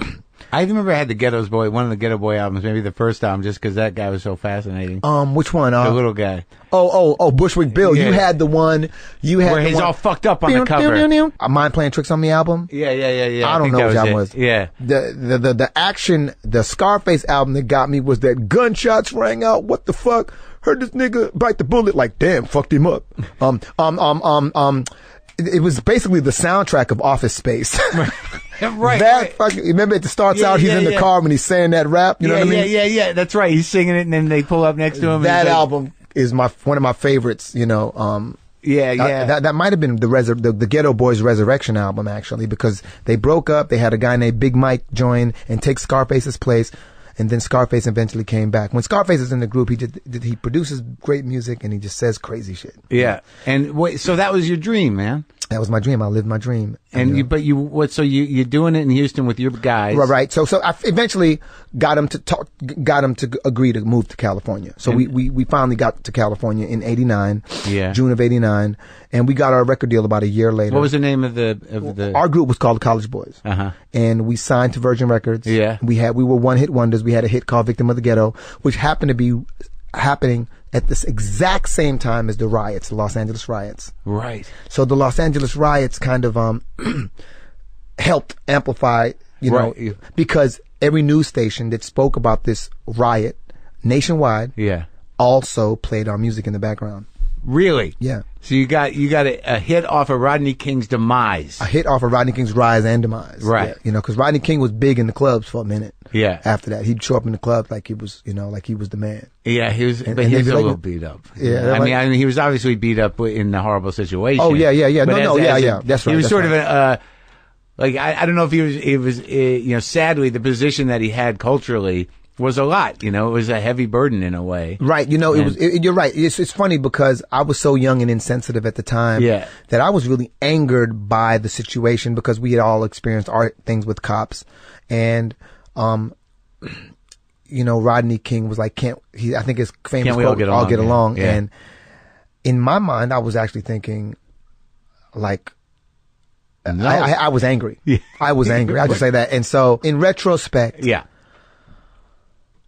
I remember I had one of the Ghetto Boy albums, maybe the first album, just because that guy was so fascinating. Which one? The little guy. Oh, Bushwick Bill. Yeah. You had the one. You had where he's all fucked up on the cover. Mind Playing Tricks on Me album. Yeah. I don't know which album was. Yeah. The Action, the Scarface album that got me was that Gunshots Rang Out. What the fuck? Heard this nigga bite the bullet. Like, damn, fucked him up. It was basically the soundtrack of Office Space. Right. Fucking, remember it starts out, he's in the car when he's saying that rap, you know what I mean? Yeah. That's right. He's singing it and then they pull up next to him. That album is one of my favorites, you know. That might have been the Ghetto Boys Resurrection album, actually, because they broke up. They had a guy named Big Mike join and take Scarface's place. And then Scarface eventually came back. When Scarface is in the group, he produces great music and he just says crazy shit. Yeah. And so that was your dream, man. That was my dream. I lived my dream. And you're doing it in Houston with your guys. Right. So I eventually got him to agree to move to California. So we finally got to California in 89. Yeah. June of 89. And we got our record deal about a year later. What was the name of the Our group was called the College Boys. And we signed to Virgin Records. Yeah. We were one-hit wonders. We had a hit called Victim of the Ghetto, which happened to be happening at this exact same time as the riots, the Los Angeles riots. Right. So the Los Angeles riots kind of helped amplify, you know, because every news station that spoke about this riot nationwide also played our music in the background. Really? Yeah. So you got a hit off of Rodney King's demise. A hit off of Rodney King's rise and demise. Right. Yeah. You know, because Rodney King was big in the clubs for a minute. Yeah. After that, he'd show up in the club like he was, you know, like he was the man. Yeah, he was, but he was a little beat up. Yeah. I mean, he was obviously beat up in a horrible situation. Oh yeah. That's right. He was sort of I don't know if he was, you know, sadly the position that he had culturally was a lot, you know, it was a heavy burden in a way. Right. You know, you're right. It's funny because I was so young and insensitive at the time that I was really angered by the situation because we had all experienced things with cops. And, you know, Rodney King was like, I think his famous quote, all get along. Yeah. And in my mind, I was actually thinking like, no. I was angry. Yeah. I was angry. I'll just say that. And so in retrospect,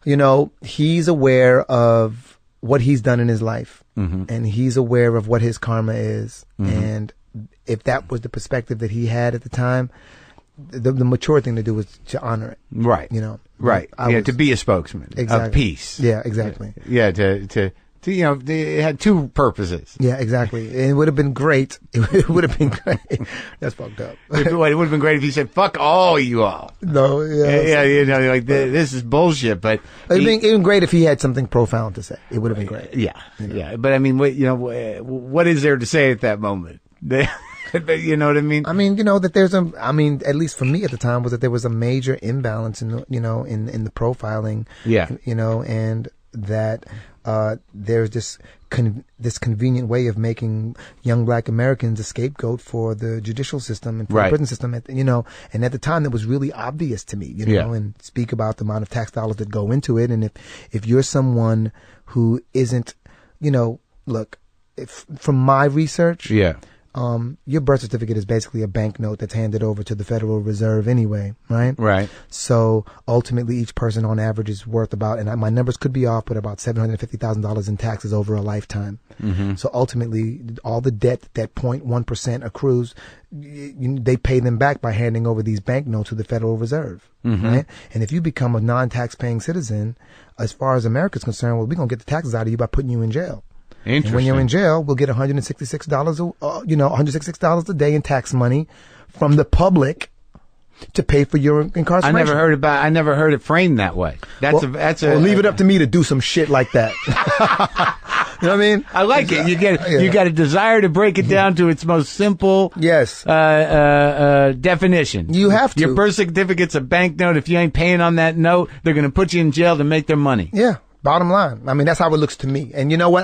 you know, he's aware of what he's done in his life, and he's aware of what his karma is. And if that was the perspective that he had at the time, the mature thing to do was to honor it. Right. You know. Right. To be a spokesman of peace. Yeah, exactly. Yeah, to you know, it had two purposes. Yeah, exactly. And it would have been great. It would have been great. That's fucked up. It would have been great if he said, fuck all you all. No, yeah, you know, like, this is bullshit, but... It would have been great if he had something profound to say. It would have been great. Yeah, you know? Yeah. But I mean, what is there to say at that moment? You know what I mean? I mean, you know, that at least for me at the time, was that there was a major imbalance in, you know, in the profiling. Yeah. You know, and that... there's this convenient way of making young black Americans a scapegoat for the judicial system and for the prison system, you know, and at the time that was really obvious to me, you know, and speak about the amount of tax dollars that go into it. And if you're someone who isn't, you know, look, from my research, your birth certificate is basically a banknote that's handed over to the Federal Reserve anyway, right? Right. So ultimately, each person on average is worth about, and my numbers could be off, but about $750,000 in taxes over a lifetime. So ultimately, all the debt that 0.1% accrues, they pay them back by handing over these banknotes to the Federal Reserve, right? And if you become a non-tax-paying citizen, as far as America's concerned, well, we're going to get the taxes out of you by putting you in jail. And when you're in jail, we'll get $166 a day in tax money from the public, to pay for your incarceration. I never heard it framed that way. Well, leave it up to me to do some shit like that. You know what I mean? I like it. You got a desire to break it down to its most simple definition. You have to. Your birth certificate's a banknote. If you ain't paying on that note, they're going to put you in jail to make their money. Yeah. Bottom line. I mean, that's how it looks to me. And you know what?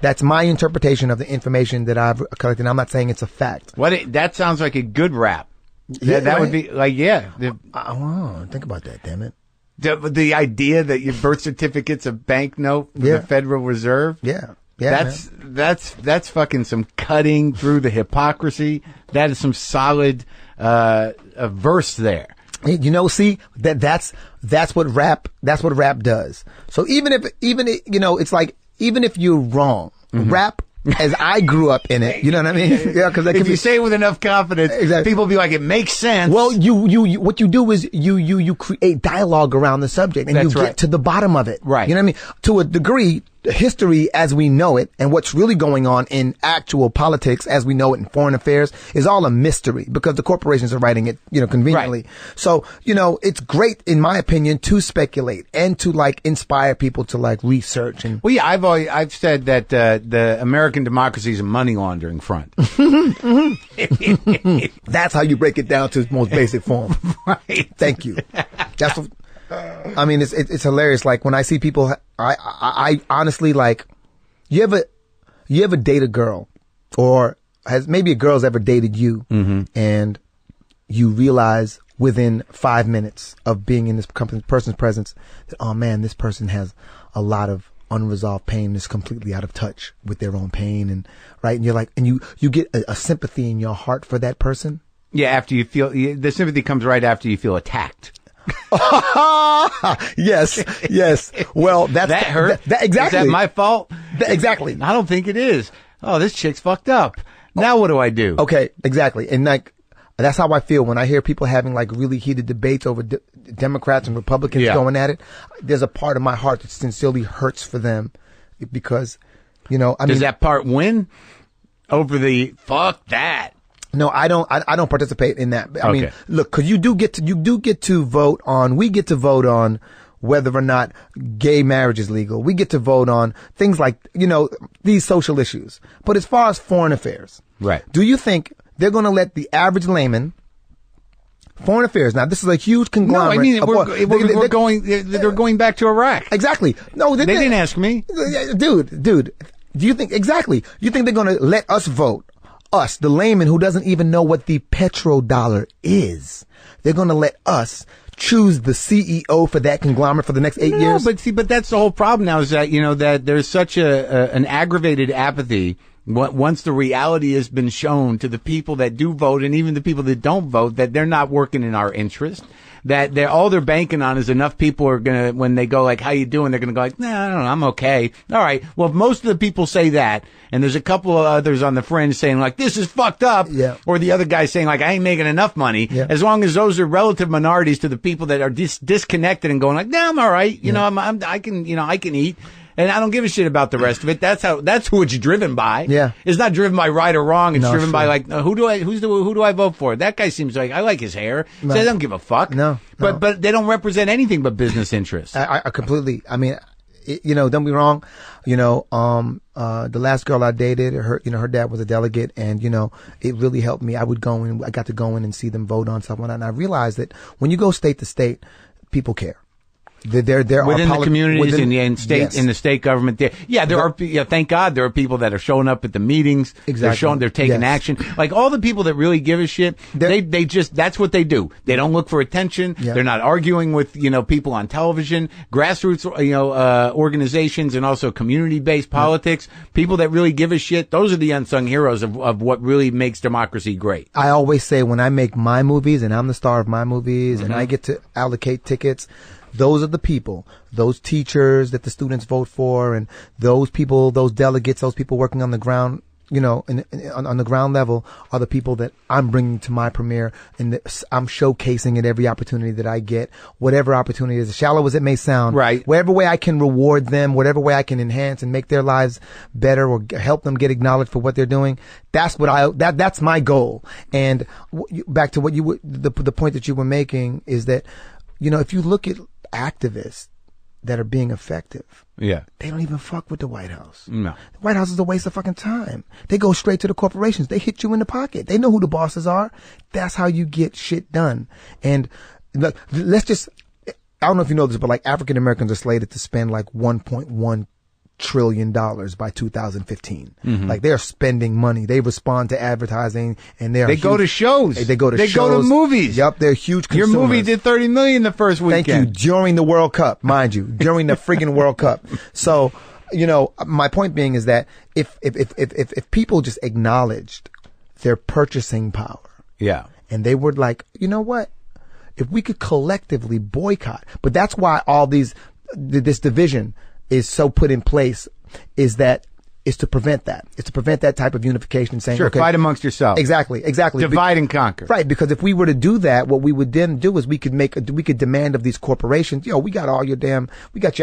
That's my interpretation of the information that I've collected. I'm not saying it's a fact. That sounds like a good rap. Yeah, that would be like, think about that, damn it. The idea that your birth certificate's a banknote for the Federal Reserve. Yeah. That's fucking some cutting through the hypocrisy. That is some solid, verse there. You know, see, that's what rap does. So even it's like, even if you're wrong, rap, as I grew up in it, you know what I mean? Yeah, because if you say it with enough confidence, people be like, it makes sense. Well, you what you do is you create dialogue around the subject, and you get to the bottom of it. Right. You know what I mean? To a degree, history as we know it and what's really going on in actual politics as we know it in foreign affairs is all a mystery because the corporations are writing it, conveniently. Right. So, it's great, in my opinion, to speculate and to inspire people to research. And well, yeah, I've said that the American democracy is a money laundering front. That's how you break it down to its most basic form. Right. Thank you. That's what. I mean, it's hilarious. Like when I see people, I honestly you ever date a girl, or maybe a girl's ever dated you, and you realize within 5 minutes of being in this person's presence that, oh man, this person has a lot of unresolved pain, is completely out of touch with their own pain, and you're like, and you get a sympathy in your heart for that person. Yeah, after you feel the sympathy comes right after you feel attacked. Yes. Well, that hurt. Exactly. Is that my fault? Exactly. I don't think it is. Oh, this chick's fucked up. Now what do I do? Okay, exactly. And that's how I feel when I hear people having really heated debates over Democrats and Republicans going at it. There's a part of my heart that sincerely hurts for them because, does that part win over the fuck that? No, I don't participate in that. I mean, look, cause we get to vote on whether or not gay marriage is legal. We get to vote on things like, these social issues. But as far as foreign affairs, right? Do you think they're going to let the average layman, foreign affairs? Now, this is a huge conglomerate. No, I mean, they're going back to Iraq. Exactly. No, they didn't ask me. Dude, do you think, you think they're going to let us vote? Us, the layman who doesn't even know what the petrodollar is. They're going to let us choose the CEO for that conglomerate for the next 8 years. But that's the whole problem now is that, that there's such an aggravated apathy once the reality has been shown to the people that do vote and even the people that don't vote that they're not working in our interest. That all they're banking on is enough people are gonna, when they go how you doing, they're gonna go nah, I don't know, I'm okay. All right. Well, if most of the people say that, and there's a couple of others on the fringe saying this is fucked up, or the other guy saying I ain't making enough money, as long as those are relative minorities to the people that are disconnected and going nah, I'm all right. I can eat. And I don't give a shit about the rest of it. That's who it's driven by. Yeah. It's not driven by right or wrong. It's driven by who do I vote for? That guy seems I like his hair. So I don't give a fuck. No. But they don't represent anything but business interests. I completely, I mean, don't be wrong. The last girl I dated, her dad was a delegate and, it really helped me. I got to go in and see them vote on someone. And I realized that when you go state to state, people care. There within are the communities in state in the state government. There are. Thank God there are people that are showing up at the meetings. Exactly. They're taking action. Like all the people that really give a shit. They just that's what they do. They don't look for attention. Yeah. They're not arguing with people on television, grassroots organizations, and also community based politics. People that really give a shit. Those are the unsung heroes of what really makes democracy great. I always say when I make my movies and I'm the star of my movies and I get to allocate tickets. Those are the people, those teachers that the students vote for and those people, those delegates, those people working on the ground, on the ground level are the people that I'm bringing to my premiere, and that I'm showcasing at every opportunity that I get, whatever opportunity is, as shallow as it may sound, right? Whatever way I can reward them, whatever way I can enhance and make their lives better or help them get acknowledged for what they're doing. That's that's my goal. And back to what the point that you were making is that, if you look at activists that are being effective, yeah, they don't even fuck with the White House. No. The White House is a waste of fucking time. They go straight to the corporations. They hit you in the pocket. They know who the bosses are. That's how you get shit done. And look, I don't know if you know this, but like African Americans are slated to spend like $1.1 trillion by 2015. Mm-hmm. Like they're spending money. They respond to advertising, and they go to shows. They go to movies. Yep, they're huge consumers. Your movie did $30 million the first weekend. Thank you. During the World Cup, mind you, during the friggin' World Cup. So, my point being is that if people just acknowledged their purchasing power, yeah, and they were like, you know what? If we could collectively boycott, but that's why this division is so put in place, is to prevent that. It's to prevent that type of unification, saying, sure, okay, fight amongst yourselves. Exactly. Divide and conquer. Right, because if we were to do that, what we would then do is we could demand of these corporations, we got your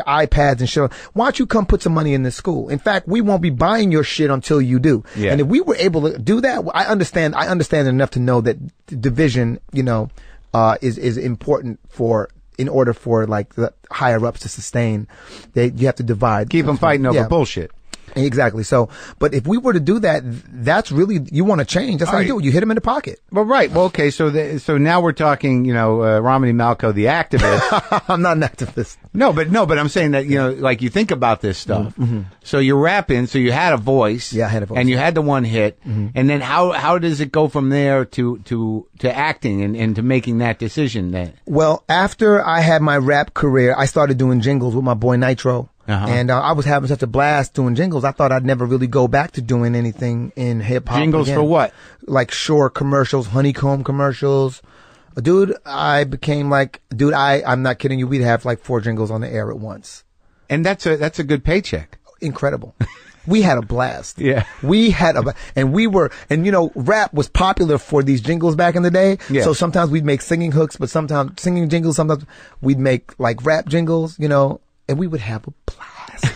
iPads and shit. Why don't you come put some money in this school? In fact, we won't be buying your shit until you do. Yeah. And if we were able to do that, I understand enough to know that division, is important in order for like the higher ups to sustain. You have to divide. Keep them fighting over bullshit. Exactly. So, but if we were to do that, that's really, you want to change. That's how you do it. You hit them in the pocket. Well, right. Well, okay. So now we're talking, Romany Malco, the activist. I'm not an activist. No, but I'm saying that, like you think about this stuff. Mm-hmm. So you're rapping. So you had a voice. Yeah, I had a voice. And you had the one hit. Mm-hmm. And then how does it go from there to acting and to making that decision then? Well, after I had my rap career, I started doing jingles with my boy Nitro. Uh-huh. And I was having such a blast doing jingles. I thought I'd never really go back to doing anything in hip hop. Jingles again. For what? Like Shure commercials, Honeycomb commercials. Dude, I became like, I'm not kidding you. We'd have like 4 jingles on the air at once. And that's a good paycheck. Incredible. We had a blast. Yeah. Rap was popular for these jingles back in the day. Yeah. So sometimes we'd make singing hooks, but sometimes singing jingles, sometimes we'd make like rap jingles, and we would have a blast.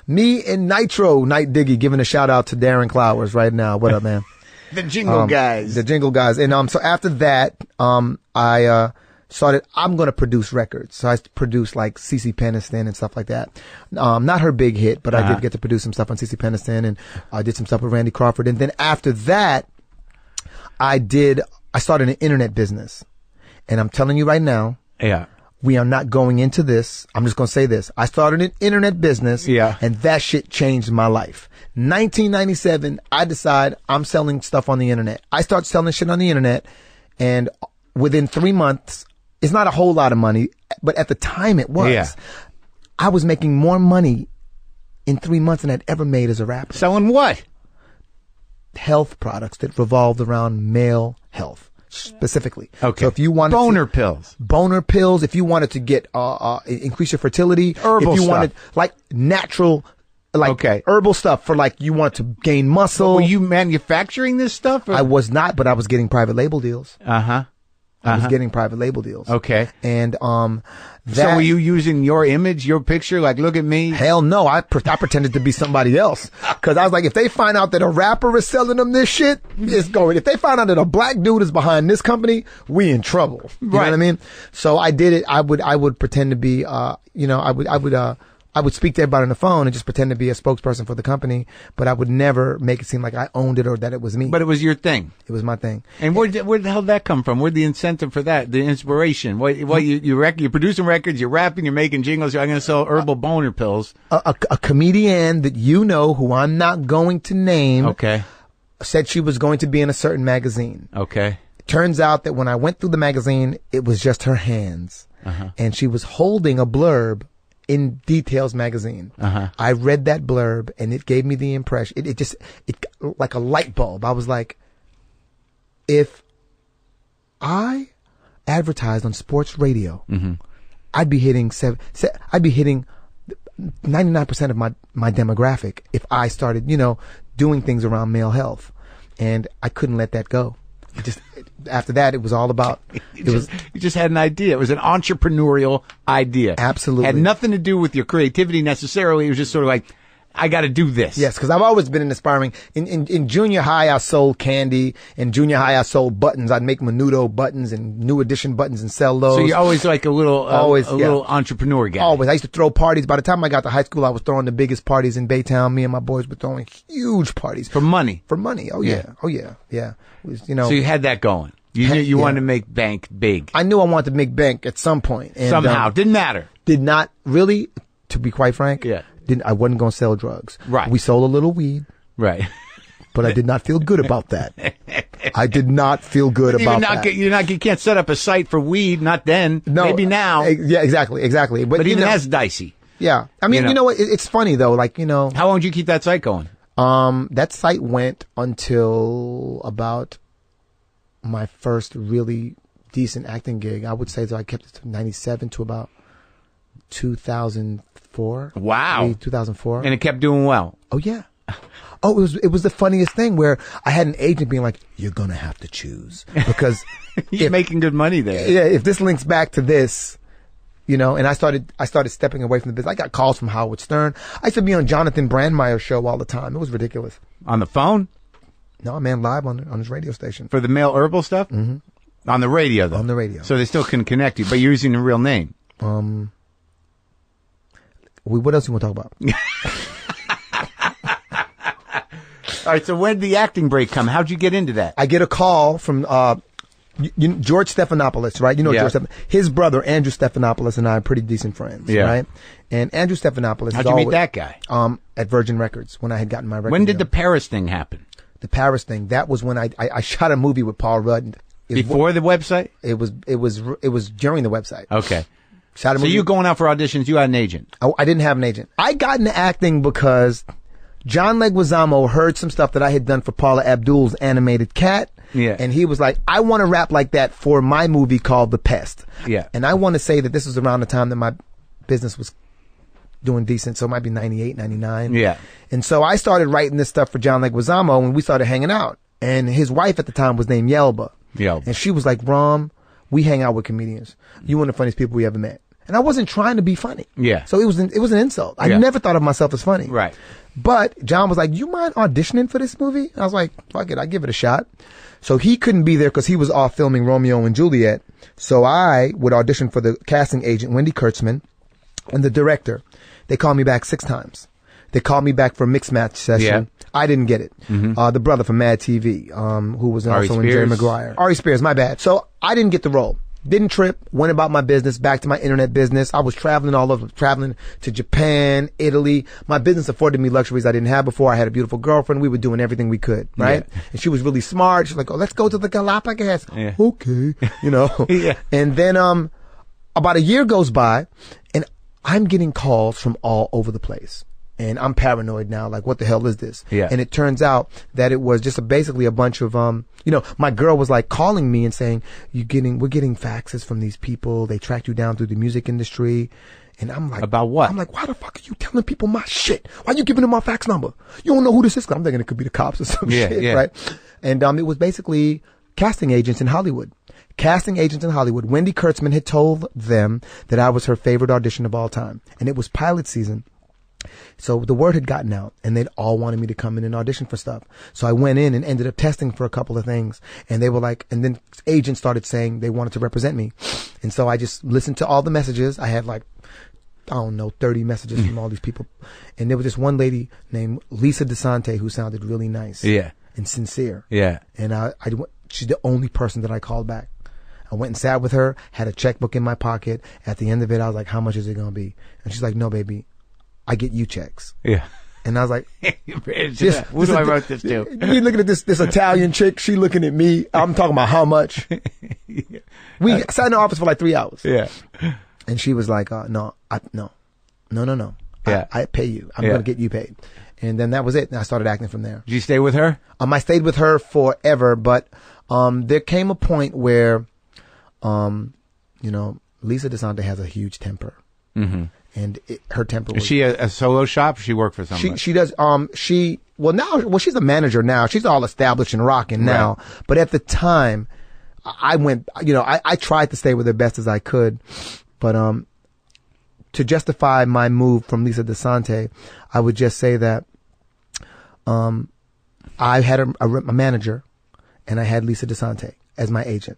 Me and Nitro, Night Diggy, giving a shout out to Darren Clowers right now. What up, man? The jingle guys. The jingle guys. And so after that, I started, I'm going to produce records. So I produced like CeCe Peniston and stuff like that. Not her big hit, but I did get to produce some stuff on CeCe Peniston, and I did some stuff with Randy Crawford. And then after that, I started an internet business. And I'm telling you right now. Yeah. We are not going into this. I'm just going to say this. I started an internet business. Yeah. And that shit changed my life. 1997, I decide I'm selling stuff on the internet. I start selling shit on the internet, and within 3 months, it's not a whole lot of money, but at the time it was. Yeah. I was making more money in 3 months than I'd ever made as a rapper. Selling what? Health products that revolved around male health. Specifically. Okay. So if you wanted boner pills, if you wanted to get, increase your fertility, herbal if you stuff. wanted like natural, herbal stuff for like you want to gain muscle. Were you manufacturing this stuff? Or? I was not, but I was getting private label deals. Uh-huh. I was getting private label deals. Okay. And, so were you using your image, your picture? Like, look at me. Hell no. I pretended to be somebody else. Cause I was like, if they find out that a rapper is selling them this shit, it's going. If they find out that a black dude is behind this company, we in trouble. You know what I mean? So I did it. I would pretend to be, I would speak to everybody on the phone and just pretend to be a spokesperson for the company, but I would never make it seem like I owned it or that it was me. But it was your thing. It was my thing. And where the hell did that come from? Where'd the incentive for that? The inspiration? You're producing records, you're rapping, you're making jingles, you're going to sell herbal boner pills. A comedian that who I'm not going to name. Okay. Said she was going to be in a certain magazine. Okay. Turns out that when I went through the magazine, it was just her hands. Uh-huh. And she was holding a blurb in Details magazine. Uh-huh. I read that blurb and it gave me the impression, it like a light bulb. I was like, if I advertised on sports radio, mm-hmm. I'd be hitting 99% of my demographic if I started, doing things around male health. And I couldn't let that go. After that, it was all about. You just had an idea. It was an entrepreneurial idea. Absolutely. Had nothing to do with your creativity necessarily. It was just sort of like, I got to do this. Yes, because I've always been an aspiring. In junior high, I sold candy. In junior high, I sold buttons. I'd make Menudo buttons and New Edition buttons and sell those. So you're always like a little little entrepreneur guy. Always. I used to throw parties. By the time I got to high school, I was throwing the biggest parties in Baytown. Me and my boys were throwing huge parties. For money. For money. Oh, yeah. Oh, yeah. Yeah. It was, you know. So you had that going. You knew you wanted to make bank big. I knew I wanted to make bank at some point. And, somehow. Didn't matter. Did not really, to be quite frank. Yeah. I wasn't going to sell drugs. Right. We sold a little weed. Right. But I did not feel good about that. I did not feel good about that. You can't set up a site for weed, not then. No. Maybe now. Yeah, exactly. But even that's dicey. Yeah. I mean, you know what? It's funny though. Like, you know. How long did you keep that site going? That site went until about my first really decent acting gig. I would say that I kept it from 97 to about 2004. Wow. 2004. And it kept doing well. Oh, yeah. Oh, it was the funniest thing where I had an agent being like, you're going to have to choose because you're making good money there. Yeah. If this links back to this, you know, and I started stepping away from the business. I got calls from Howard Stern. I used to be on Jonathan Brandmeier's show all the time. It was ridiculous. On the phone? No, man, live on his radio station. For the male herbal stuff? Mm-hmm. On the radio, though? On the radio. So they still can connect you, but you're using a real name. What else you want to talk about? All right, so when did the acting break come? How'd you get into that? I get a call from George Stephanopoulos, right? You know George Stephanopoulos. His brother, Andrew Stephanopoulos, and I are pretty decent friends, right? And Andrew Stephanopoulos How'd you meet that guy? At Virgin Records, when I had gotten my record. When did the Paris thing happen? The Paris thing, that was when I shot a movie with Paul Rudd. Before the website? It was during the website. Okay. Shot a movie. So you going out for auditions, you had an agent? Oh, I didn't have an agent. I got into acting because John Leguizamo heard some stuff that I had done for Paula Abdul's animated Cat. Yeah. And he was like, I want to rap like that for my movie called The Pest. Yeah. And I want to say that this was around the time that my business was doing decent. So it might be 98, 99. Yeah. And so I started writing this stuff for John Leguizamo when we started hanging out. And his wife at the time was named Yelba. Yelba. And she was like, Rom, we hang out with comedians. You're one of the funniest people we ever met. And I wasn't trying to be funny. Yeah. So it was an insult. I never thought of myself as funny. Right. But John was like, you mind auditioning for this movie? I was like, fuck it, I'll give it a shot. So he couldn't be there because he was off filming Romeo and Juliet. So I would audition for the casting agent, Wendy Kurtzman, and the director. They called me back 6 times. They called me back for a mixed match session. Yeah. I didn't get it. Mm-hmm. The brother from Mad TV, who was also in Jerry Maguire. Ari Spears, my bad. So I didn't get the role. Didn't trip, went about my business, back to my internet business. I was traveling all over, traveling to Japan, Italy. My business afforded me luxuries I didn't have before. I had a beautiful girlfriend. We were doing everything we could, right? Yeah. And she was really smart. She's like, oh, let's go to the Galapagos. Yeah. Okay. You know? Yeah. And then, about a year goes by and I'm getting calls from all over the place. And I'm paranoid now, like, what the hell is this? Yeah. And it turns out that it was just basically a bunch of, my girl was like calling me and saying, we're getting faxes from these people. They tracked you down through the music industry. And I'm like, about what? I'm like, why the fuck are you telling people my shit? Why are you giving them my fax number? You don't know who this is. 'Cause I'm thinking it could be the cops or some shit, right? And, it was basically casting agents in Hollywood. Wendy Kurtzman had told them that I was her favorite audition of all time. And it was pilot season. So the word had gotten out and they'd all wanted me to come in and audition for stuff. So I went in and ended up testing for a couple of things. And they were like, and then agents started saying they wanted to represent me. And so I just listened to all the messages. I had 30 messages from all these people. And there was this one lady named Lisa DeSante who sounded really nice. Yeah. And sincere. Yeah. And she's the only person that I called back. I went and sat with her, had a checkbook in my pocket. At the end of it, I was like, how much is it going to be? And she's like, no, baby. I get you checks. Yeah. And I was like, who do I wrote this to? You looking at this Italian chick, she looking at me. I'm talking about how much. We sat in the office for like 3 hours. Yeah. And she was like, no. Yeah. I pay you. I'm going to get you paid. And then that was it. And I started acting from there. Did you stay with her? I stayed with her forever, but, there came a point where, Lisa DeSante has a huge temper. Mm-hmm. and her temper was... Is she a solo shop, or she work for somebody? She does, she's a manager now. She's all established and rocking now. Right. But at the time, I went, I tried to stay with her best as I could. But, to justify my move from Lisa DeSante, I would just say that, I had a manager, and I had Lisa DeSante as my agent.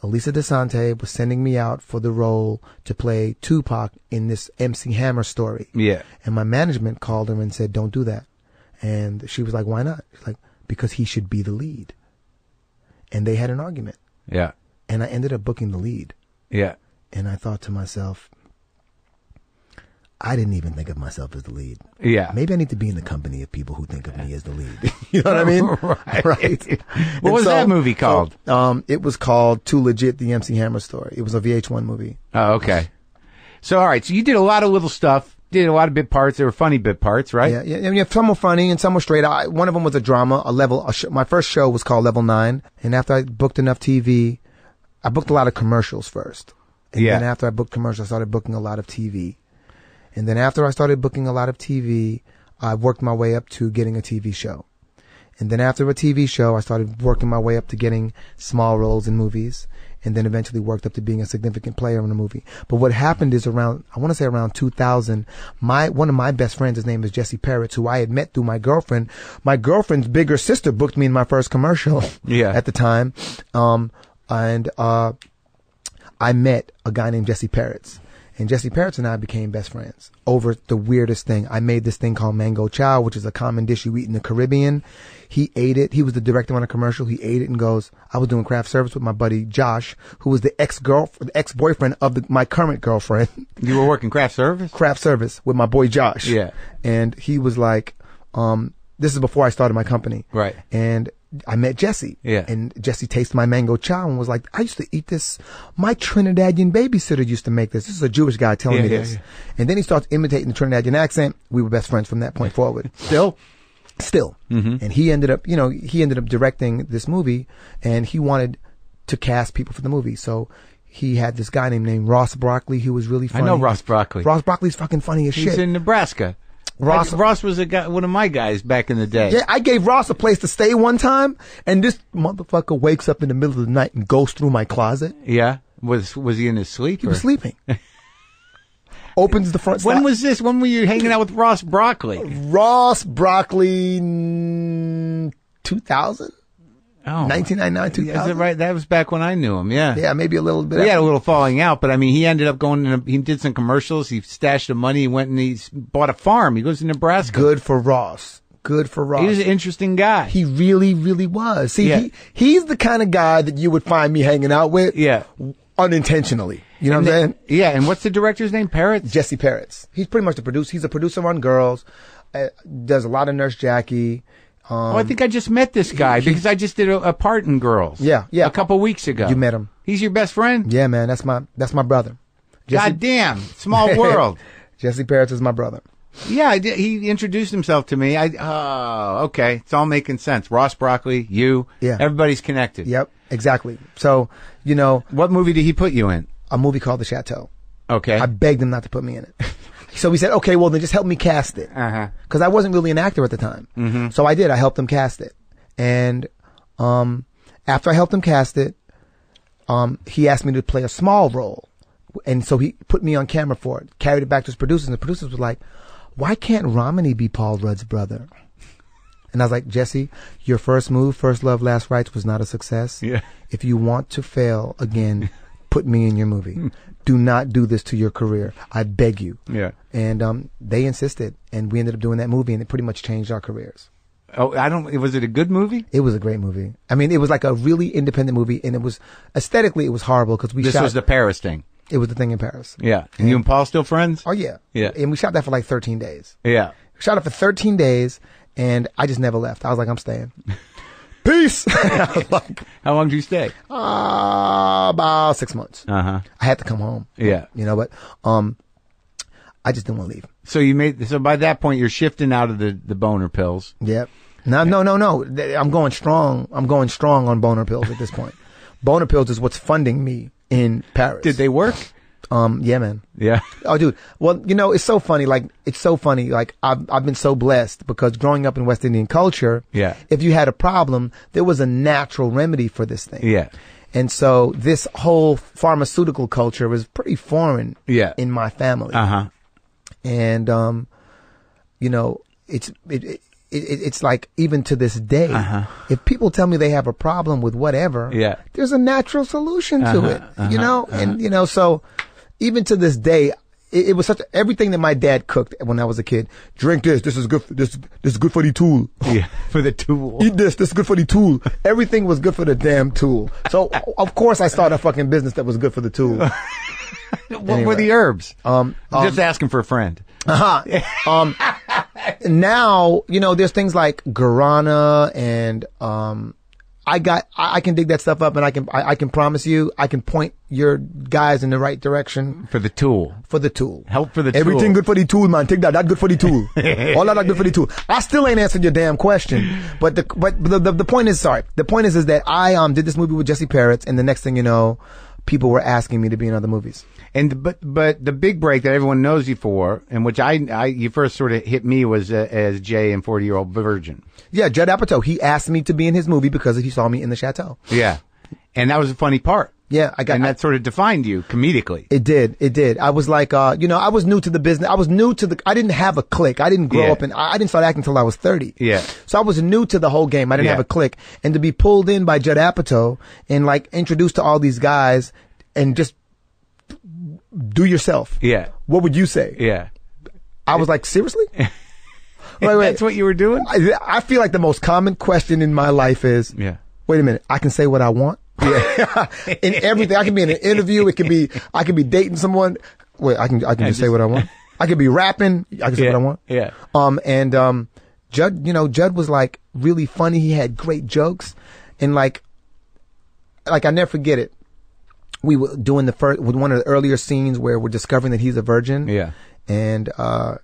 Lisa DeSante was sending me out for the role to play Tupac in this MC Hammer story. Yeah. And my management called her and said, don't do that. And she was like, why not? She's like, because he should be the lead. And they had an argument. Yeah. And I ended up booking the lead. Yeah. And I thought to myself, I didn't even think of myself as the lead. Yeah. Maybe I need to be in the company of people who think of me as the lead. You know what I mean? Right. What was that movie called? It was called Too Legit, the MC Hammer story. It was a VH1 movie. Oh, okay. So, all right. So you did a lot of little stuff. Did a lot of bit parts. They were funny bit parts, right? Yeah. Yeah. Some were funny and some were straight. One of them was a drama, my first show was called Level 9. And after I booked enough TV, I booked a lot of commercials first. And then after I booked commercials, I started booking a lot of TV. And then after I started booking a lot of TV, I worked my way up to getting a TV show. And then after a TV show, I started working my way up to getting small roles in movies, and then eventually worked up to being a significant player in a movie. But what happened is around 2000, one of my best friends, his name is Jesse Peretz, who I had met through my girlfriend. My girlfriend's bigger sister booked me in my first commercial at the time. I met a guy named Jesse Peretz. And Jesse Peretz and I became best friends over the weirdest thing. I made this thing called Mango Chow, which is a common dish you eat in the Caribbean. He ate it. He was the director on a commercial. He ate it and goes, I was doing craft service with my buddy Josh, who was the ex-boyfriend of my current girlfriend. You were working craft service? Craft service with my boy Josh. Yeah. And he was like, this is before I started my company. Right. And I met Jesse. Yeah. And Jesse tasted my mango chow and was like, I used to eat this. My Trinidadian babysitter used to make this. This is a Jewish guy telling me this. Yeah. And then he starts imitating the Trinidadian accent. We were best friends from that point forward. Still. Mm-hmm. And he ended up directing this movie, and he wanted to cast people for the movie. So he had this guy named Ross Broccoli, who was really funny. I know Ross Broccoli. Ross Broccoli's fucking funny as shit. He's in Nebraska. Ross was one of my guys back in the day. Yeah, I gave Ross a place to stay one time, and this motherfucker wakes up in the middle of the night and goes through my closet. Yeah? Was he in his sleep? He was sleeping. Opens the front. When was this? When were you hanging out with Ross Broccoli? Ross Broccoli, 2000? Oh. 1999, 2000. Is that right? That was back when I knew him, yeah. Yeah, maybe a little bit. We had a little falling out, but I mean, he ended up he did some commercials, he stashed the money, he went and he bought a farm. He goes to Nebraska. Good for Ross. He was an interesting guy. He really, really was. See, he's the kind of guy that you would find me hanging out with. Yeah. Unintentionally. You know what I'm saying? Yeah, and what's the director's name? Peretz? Jesse Peretz. He's pretty much the producer. He's a producer on Girls. Does a lot of Nurse Jackie. I think I just met this guy because I just did a part in Girls. Yeah. A couple weeks ago. You met him. He's your best friend? Yeah, man. That's my brother. God damn. Small world. Jesse Peretz is my brother. Yeah, he introduced himself to me. Okay. It's all making sense. Ross Broccoli, you. Yeah. Everybody's connected. Yep. Exactly. So, what movie did he put you in? A movie called The Chateau. Okay. I begged him not to put me in it. So we said, okay, well then just help me cast it. Cause I wasn't really an actor at the time. Mm-hmm. So I did. I helped him cast it. And, after I helped him cast it, he asked me to play a small role. And so he put me on camera for it, carried it back to his producers, and the producers were like, why can't Romany be Paul Rudd's brother? And I was like, Jesse, your first move, First Love, Last Rights was not a success. Yeah. If you want to fail again, put me in your movie. Do not do this to your career. I beg you. Yeah. And they insisted, and we ended up doing that movie, and it pretty much changed our careers. Oh, was it a good movie? It was a great movie. I mean, it was like a really independent movie, and it was, aesthetically, it was horrible because This was the Paris thing. It was the thing in Paris. Yeah. And you and Paul still friends? Oh, yeah. Yeah. And we shot that for like 13 days. Yeah. We shot it for 13 days, and I just never left. I was like, I'm staying. Peace. I was like, how long did you stay? About 6 months. I had to come home. Yeah. But I just didn't want to leave. So by that point you're shifting out of the boner pills. Yep. No. I'm going strong. I'm going strong on boner pills at this point. Boner pills is what's funding me in Paris. Did they work? Yeah, man. Yeah. Oh, dude. Well, it's so funny. Like, I've been so blessed because growing up in West Indian culture, Yeah. if you had a problem, there was a natural remedy for this thing. Yeah. And so this whole pharmaceutical culture was pretty foreign Yeah. in my family. Uh-huh. And, it's like even to this day, if people tell me they have a problem with whatever, Yeah. there's a natural solution to it, and so even to this day, it was everything that my dad cooked when I was a kid. Drink this. This is good. This is good for the tool. Yeah. For the tool. Eat this. This is good for the tool. Everything was good for the damn tool. So of course I started a fucking business that was good for the tool. What were the herbs? Just asking for a friend. Now, there's things like guarana and, I can dig that stuff up and I can promise you, I can point your guys in the right direction. For the tool. For the tool. Help for the tool. Everything good for the tool, man. Take that. That's good for the tool. All that good for the tool. I still ain't answered your damn question. But the point is, The point is that I, did this movie with Jesse Parrots, and the next thing you know, people were asking me to be in other movies. And but the big break that everyone knows you for, and which you first sort of hit me, was as Jay in 40-Year-Old Virgin. Yeah, Judd Apatow. He asked me to be in his movie because he saw me in the chateau. Yeah, and that was a funny part. Yeah, that sort of defined you comedically. It did. I was like, I was new to the business. I didn't have a clique. I didn't grow up I didn't start acting until I was 30. Yeah. So I was new to the whole game. I didn't have a clique. And to be pulled in by Judd Apatow and like introduced to all these guys and just do yourself. Yeah. What would you say? Yeah. I was like, seriously? Wait. That's what you were doing? I feel like the most common question in my life is, wait a minute, I can say what I want? Yeah. In everything. I can be in an interview. I can be dating someone. Wait, I can just say what I want. I could be rapping. I can say what I want. Yeah. Judd was like really funny. He had great jokes. And like I never forget it. We were doing one of the earlier scenes where we're discovering that he's a virgin. Yeah. And I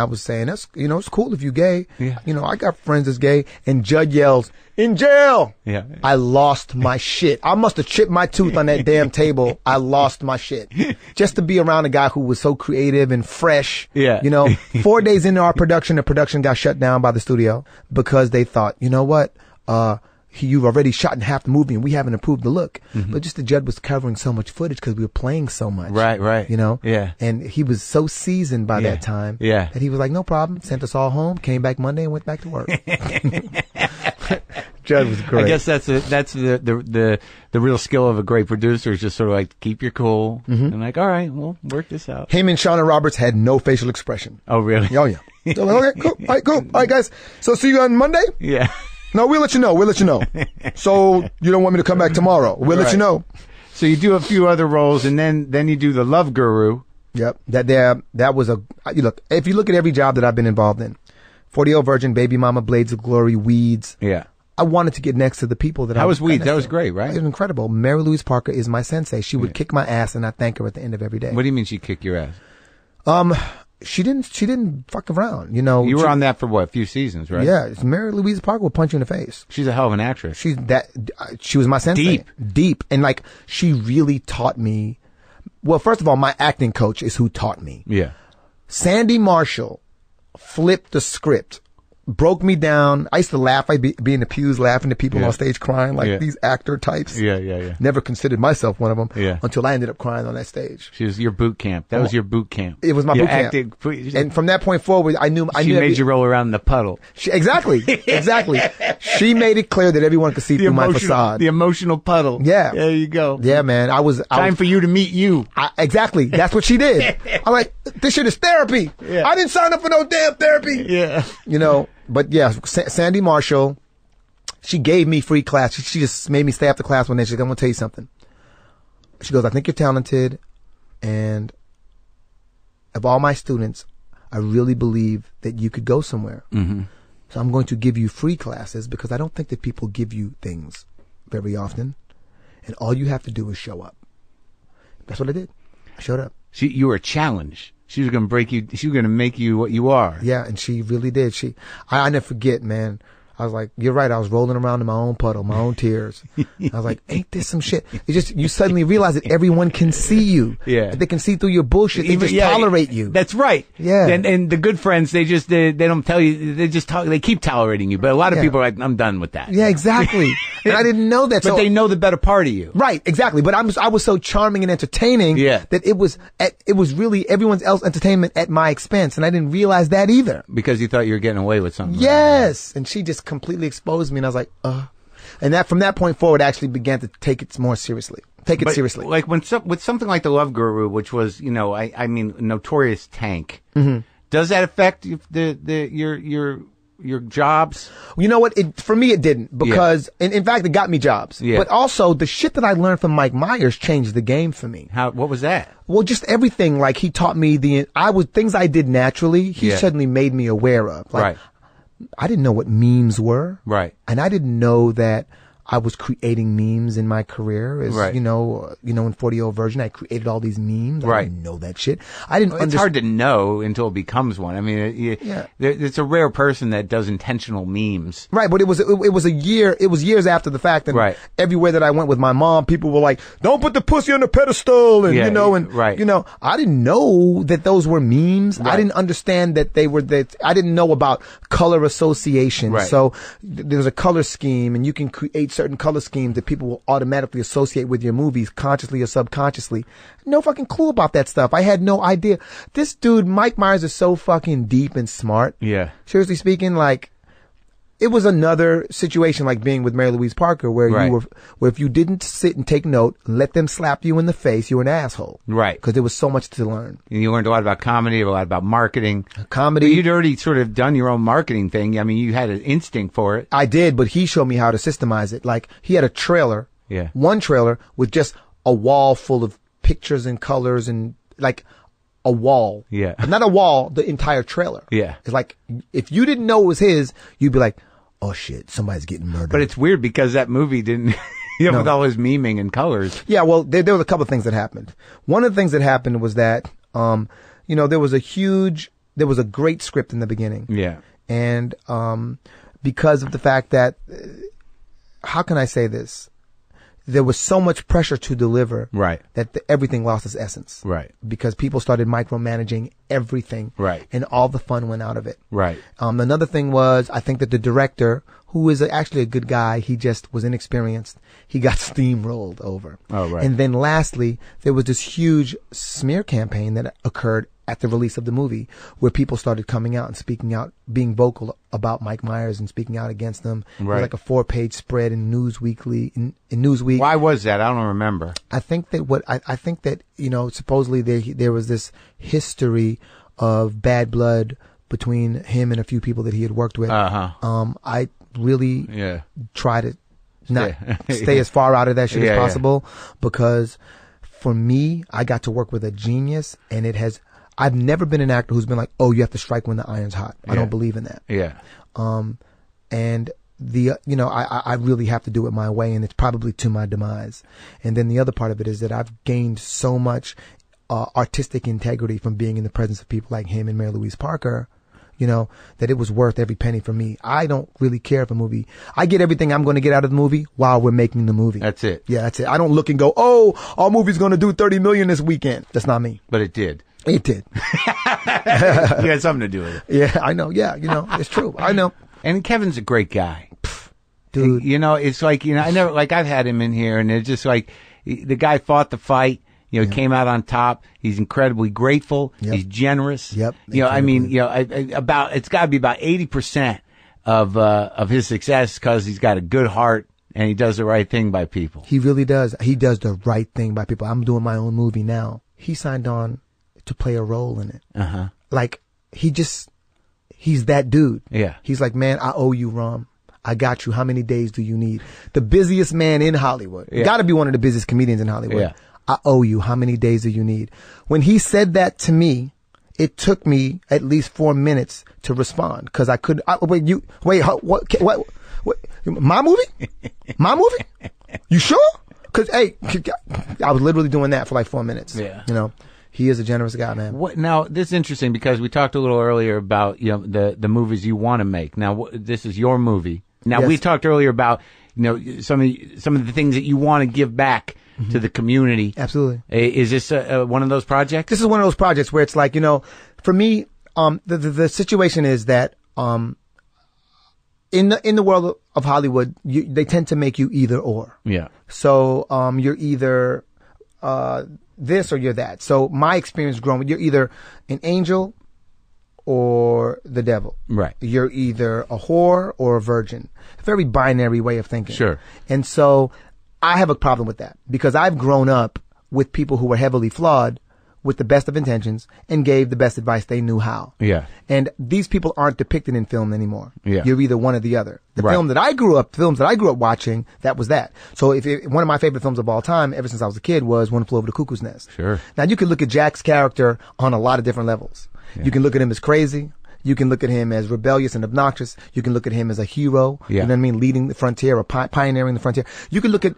was saying, that's, it's cool if you're gay. Yeah. I got friends that's gay. And Judd yells, in jail. Yeah. I lost my shit. I must have chipped my tooth on that damn table. I lost my shit. Just to be around a guy who was so creative and fresh. Yeah. 4 days into our production, the production got shut down by the studio because they thought, you know what? You've already shot in half the movie and we haven't improved the look. Mm-hmm. But just the Judd was covering so much footage because we were playing so much. Right. Yeah. And he was so seasoned by that time. Yeah. That he was like, no problem. Sent us all home, came back Monday and went back to work. Judd was great. I guess that's the real skill of a great producer, is just sort of like keep your cool and like, all right, we'll work this out. Him and Shauna Roberts had no facial expression. Oh, really? Oh, yeah. So, okay, cool. All right, cool. All right, guys. So see you on Monday? Yeah. No, we'll let you know. So you don't want me to come back tomorrow? We'll let you know. So you do a few other roles, and then you do the Love Guru. Yep. That was look. If you look at every job that I've been involved in, 40-Year-Old Virgin, Baby Mama, Blades of Glory, Weeds. Yeah. I wanted to get next to the people that I was. How was Weeds? That was great, right? It was incredible. Mary Louise Parker is my sensei. She would kick my ass, and I thank her at the end of every day. What do you mean she kicked your ass? She didn't fuck around, You were on that for what, a few seasons, right? Yeah, Mary Louise Parker will punch you in the face. She's a hell of an actress. She was my sensei. Deep. And like, she really taught me. Well, first of all, my acting coach is who taught me. Yeah. Sandy Marshall flipped the script, broke me down. I used to laugh. I'd be in the pews laughing at people on stage crying like these actor types. Yeah. Never considered myself one of them until I ended up crying on that stage. She was your boot camp. That was your boot camp. It was my boot camp. And from that point forward, I knew she made you roll around in the puddle. Exactly. She made it clear that everyone could see through my facade. The emotional puddle. Yeah. There you go. Yeah, man. Time for you to meet you. Exactly. That's what she did. I'm like, this shit is therapy. Yeah. I didn't sign up for no damn therapy. Yeah. But yeah, Sandy Marshall, she gave me free class. She just made me stay after class one day. She's like, I'm going to tell you something. She goes, I think you're talented. And of all my students, I really believe that you could go somewhere. Mm-hmm. So I'm going to give you free classes because I don't think that people give you things very often. And all you have to do is show up. That's what I did. I showed up. You were a challenge. She was going to break you. She was going to make you what you are. Yeah, and she really did. I never forget, man. I was like, you're right. I was rolling around in my own puddle, my own tears. I was like, ain't this some shit? It's just, you suddenly realize that everyone can see you. Yeah. They can see through your bullshit. They just tolerate you. That's right. Yeah. And the good friends, they don't tell you, they keep tolerating you. But a lot of people are like, I'm done with that. Yeah, exactly. And I didn't know that. But they know the better part of you. Right, exactly. But I was so charming and entertaining that it was really everyone else's entertainment at my expense. And I didn't realize that either. Because you thought you were getting away with something. Yes. And she just completely exposed me, and I was like, and that from that point forward, I actually began to take it more seriously. Seriously. Like with something like The Love Guru, which was, I mean, notorious tank. Mm-hmm. Does that affect your jobs? You know what? For me, it didn't, because in fact, it got me jobs. Yeah. But also, the shit that I learned from Mike Myers changed the game for me. What was that? Well, just everything. Like, he taught me things I did naturally. He suddenly made me aware of. Like, right. I didn't know what memes were. Right. And I didn't know that I was creating memes in my career. Right. In 40-year-old Virgin, I created all these memes. Right. I didn't know that shit. It's hard to know until it becomes one. I mean, it's a rare person that does intentional memes. Right. But it was years after the fact. And everywhere that I went with my mom, people were like, don't put the pussy on the pedestal. And, I didn't know that those were memes. Right. I didn't understand that I didn't know about color association. Right. So there's a color scheme, and you can create certain color schemes that people will automatically associate with your movies, consciously or subconsciously. No fucking clue about that stuff. I had no idea. This dude, Mike Myers, is so fucking deep and smart. Yeah. Seriously speaking, like, it was another situation like being with Mary Louise Parker, where where if you didn't sit and take note, let them slap you in the face, you were an asshole. Right. Because there was so much to learn. And you learned a lot about comedy, a lot about marketing. Comedy. But you'd already sort of done your own marketing thing. I mean, you had an instinct for it. I did, but he showed me how to systemize it. Like, he had a trailer. Yeah. One trailer with just a wall full of pictures and colors, and like a wall. Yeah. Not a wall, the entire trailer. Yeah. It's like, if you didn't know it was his, you'd be like, oh shit, somebody's getting murdered. But it's weird because that movie didn't, with all his memeing and colors. Yeah, well, there was a couple of things that happened. One of the things that happened was that, there was a great script in the beginning. Yeah. And, because of the fact that, how can I say this? There was so much pressure to deliver. Right. That everything lost its essence. Right. Because people started micromanaging everything. Right. And all the fun went out of it. Right. Another thing was, I think that the director, who is actually a good guy, he just was inexperienced. He got steamrolled over. Oh, right. And then lastly, there was this huge smear campaign that occurred at the release of the movie, where people started coming out and speaking out, being vocal about Mike Myers and speaking out against them. Right. It was like a 4-page spread in Newsweek. In Newsweek. Why was that? I don't remember. I think that supposedly there was this history of bad blood between him and a few people that he had worked with. Uh-huh. I really try to not stay as far out of that shit as possible, because for me, I got to work with a genius, and I've never been an actor who's been like, oh, you have to strike when the iron's hot. I don't believe in that. Yeah. And I really have to do it my way, and it's probably to my demise. And then the other part of it is that I've gained so much artistic integrity from being in the presence of people like him and Mary Louise Parker, that it was worth every penny for me. I don't really care if a movie, I get everything I'm going to get out of the movie while we're making the movie. That's it. Yeah, that's it. I don't look and go, oh, our movie's going to do 30 million this weekend. That's not me. But it did. It did. You had something to do with it. Yeah, I know. Yeah, it's true. I know. And Kevin's a great guy. Dude. It's like, I've had him in here, and it's just like, the guy fought the fight. Came out on top. He's incredibly grateful. Yep. He's generous. Yep. It's got to be about 80% of his success because he's got a good heart and he does the right thing by people. He really does. He does the right thing by people. I'm doing my own movie now. He signed on to play a role in it. Uh-huh. Like, he's that dude. Yeah. He's like, man, I owe you, Rom. I got you. How many days do you need? The busiest man in Hollywood. Yeah. Got to be one of the busiest comedians in Hollywood. Yeah. I owe you. How many days do you need? When he said that to me, it took me at least 4 minutes to respond, because I could. What? My movie? My movie? You sure? Because I was literally doing that for like 4 minutes. Yeah. He is a generous guy, man. Now, this is interesting because we talked a little earlier about the movies you want to make. Now, this is your movie. Now, Yes. we talked earlier about, some of the things that you want to give back to the community. Absolutely. Is this one of those projects? This is one of those projects where it's like, for me, the situation is that, in the world of Hollywood, they tend to make you either or. Yeah. So, you're either, this or you're that. So my experience growing, you're either an angel or the devil. Right. You're either a whore or a virgin. A very binary way of thinking. Sure. And so I have a problem with that because I've grown up with people who were heavily flawed with the best of intentions and gave the best advice they knew how. Yeah. And these people aren't depicted in film anymore. Yeah. You're either one or the other. The Right. films that I grew up watching, that was that. So one of my favorite films of all time, ever since I was a kid, was One Flew Over the Cuckoo's Nest. Sure. Now you can look at Jack's character on a lot of different levels. Yeah. You can look at him as crazy. You can look at him as rebellious and obnoxious. You can look at him as a hero. Yeah. You know what I mean? Leading the frontier or pioneering the frontier. You can look at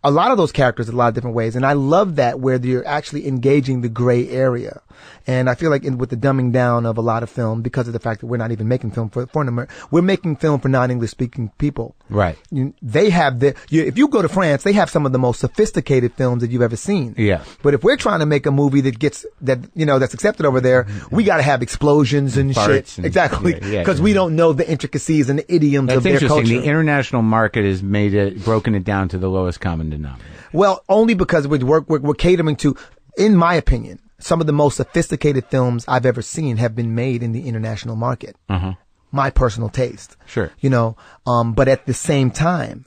a lot of those characters in a lot of different ways. And I love that where you're actually engaging the gray area. And I feel like with the dumbing down of a lot of film, because of the fact that we're not even making film for we're making film for non-English speaking people. Right. They have if you go to France, they have some of the most sophisticated films that you've ever seen. Yeah. But if we're trying to make a movie that's accepted over there, we got to have explosions and shit. And, exactly. Yeah, Because we don't know the intricacies and the idioms That's of their interesting. culture. The international market has broken it down to the lowest common denominator. Well, only because we're catering to, in my opinion, some of the most sophisticated films I've ever seen have been made in the international market. Uh-huh. My personal taste. Sure. But at the same time,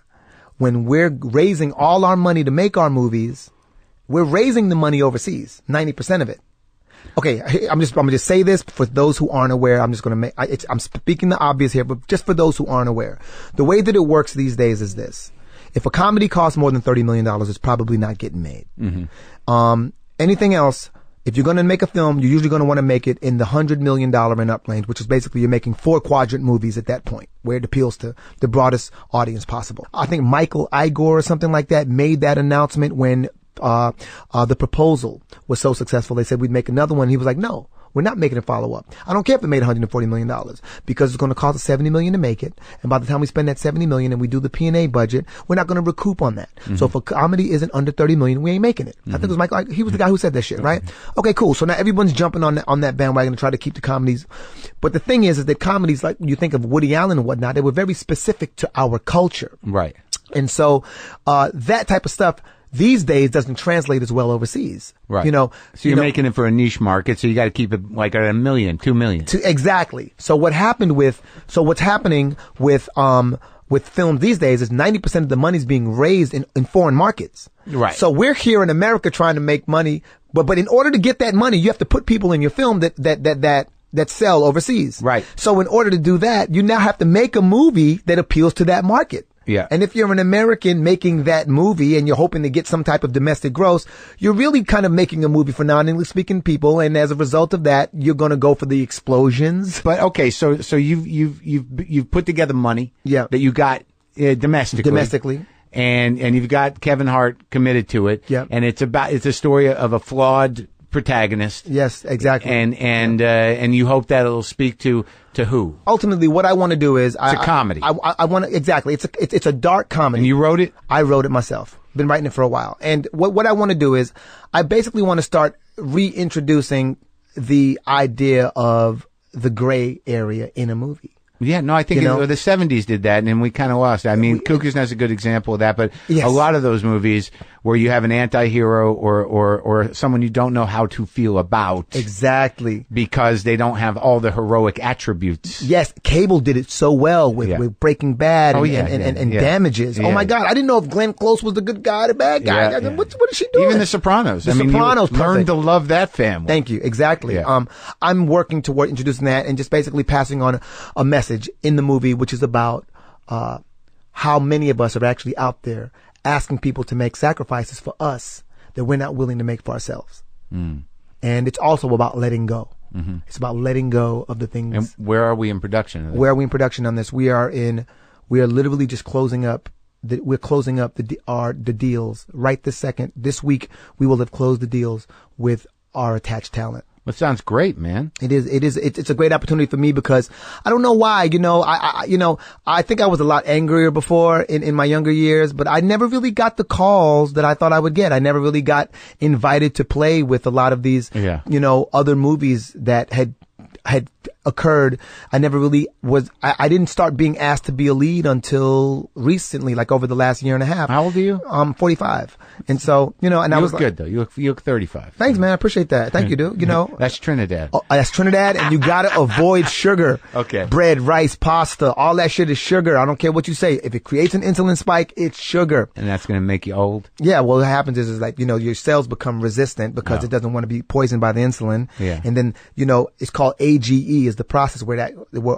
when we're raising all our money to make our movies, we're raising the money overseas, 90% of it. Okay, I'm gonna just say this for those who aren't aware. I'm speaking the obvious here, but just for those who aren't aware, the way that it works these days is this: if a comedy costs more than $30 million, it's probably not getting made. Mm-hmm. Anything else, if you're going to make a film, you're usually going to want to make it in the $100 million and up range, which is basically you're making 4-quadrant movies at that point, where it appeals to the broadest audience possible. I think Michael Igor or something like that made that announcement when the proposal was so successful. They said we'd make another one. He was like, no, we're not making a follow-up. I don't care if it made $140 million because it's going to cost us $70 million to make it. And by the time we spend that $70 million and we do the P&A budget, we're not going to recoup on that. Mm-hmm. So if a comedy isn't under $30 million, we ain't making it. Mm-hmm. I think it was Michael. He was the guy who said that shit, right? Mm-hmm. Okay, cool. So now everyone's jumping on that bandwagon to try to keep the comedies. But the thing is that comedies, like you think of Woody Allen and whatnot, they were very specific to our culture. Right. And so, that type of stuff these days doesn't translate as well overseas. Right. So you're making it for a niche market, so you got to keep it like at $1 million, $2 million. Exactly. So what's happening with film these days is 90% of the money's being raised in foreign markets. Right. So we're here in America trying to make money, but in order to get that money, you have to put people in your film that sell overseas. Right. So in order to do that, you now have to make a movie that appeals to that market. Yeah. And if you're an American making that movie and you're hoping to get some type of domestic gross, you're really kind of making a movie for non-English speaking people. And as a result of that, you're going to go for the explosions. But okay, so you've put together money. Yeah. That you got domestically. And you've got Kevin Hart committed to it. Yeah. And it's a story of a flawed protagonist. Yes, exactly. And you hope that it'll speak to who? Ultimately, what I want to do is it's a comedy. I want to exactly. It's a dark comedy. And you wrote it? I wrote it myself. Been writing it for a while. And what I want to do is I basically want to start reintroducing the idea of the gray area in a movie. Yeah, no, I think the 70s did that, and then we kind of lost it. I mean, Cuckoo's Nest is a good example of that, but yes. A lot of those movies where you have an anti-hero or someone you don't know how to feel about. Exactly. Because they don't have all the heroic attributes. Yes, Cable did it so well with Breaking Bad and Damages. Yeah. Oh my God, I didn't know if Glenn Close was the good guy, the bad guy. Yeah. What is she doing? Even The Sopranos. Sopranos, you learned to love that family. Thank you. Exactly. Yeah. I'm working toward introducing that and just basically passing on a message in the movie, which is about how many of us are actually out there asking people to make sacrifices for us that we're not willing to make for ourselves. Mm. And it's also about letting go. Mm-hmm. It's about letting go of the things. And where are we in production? Where are we in production on this? We are literally just closing up. We're closing up the deals right this second. This week we will have closed the deals with our attached talent. Well, it sounds great, man. It is. It's a great opportunity for me because I don't know why. I think I was a lot angrier before in my younger years, but I never really got the calls that I thought I would get. I never really got invited to play with a lot of these, other movies that had occurred. I never really was. I didn't start being asked to be a lead until recently, like over the last year and a half. How old are you? I'm 45, and so and I was look good though. You look 35. Thanks, man. I appreciate that. Thank you, dude. That's Trinidad. Oh, that's Trinidad, and you gotta avoid sugar. Okay. Bread, rice, pasta, all that shit is sugar. I don't care what you say. If it creates an insulin spike, it's sugar. And that's gonna make you old. Yeah. Well, what happens is like your cells become resistant because it doesn't want to be poisoned by the insulin. Yeah. And then it's called AGE is the process where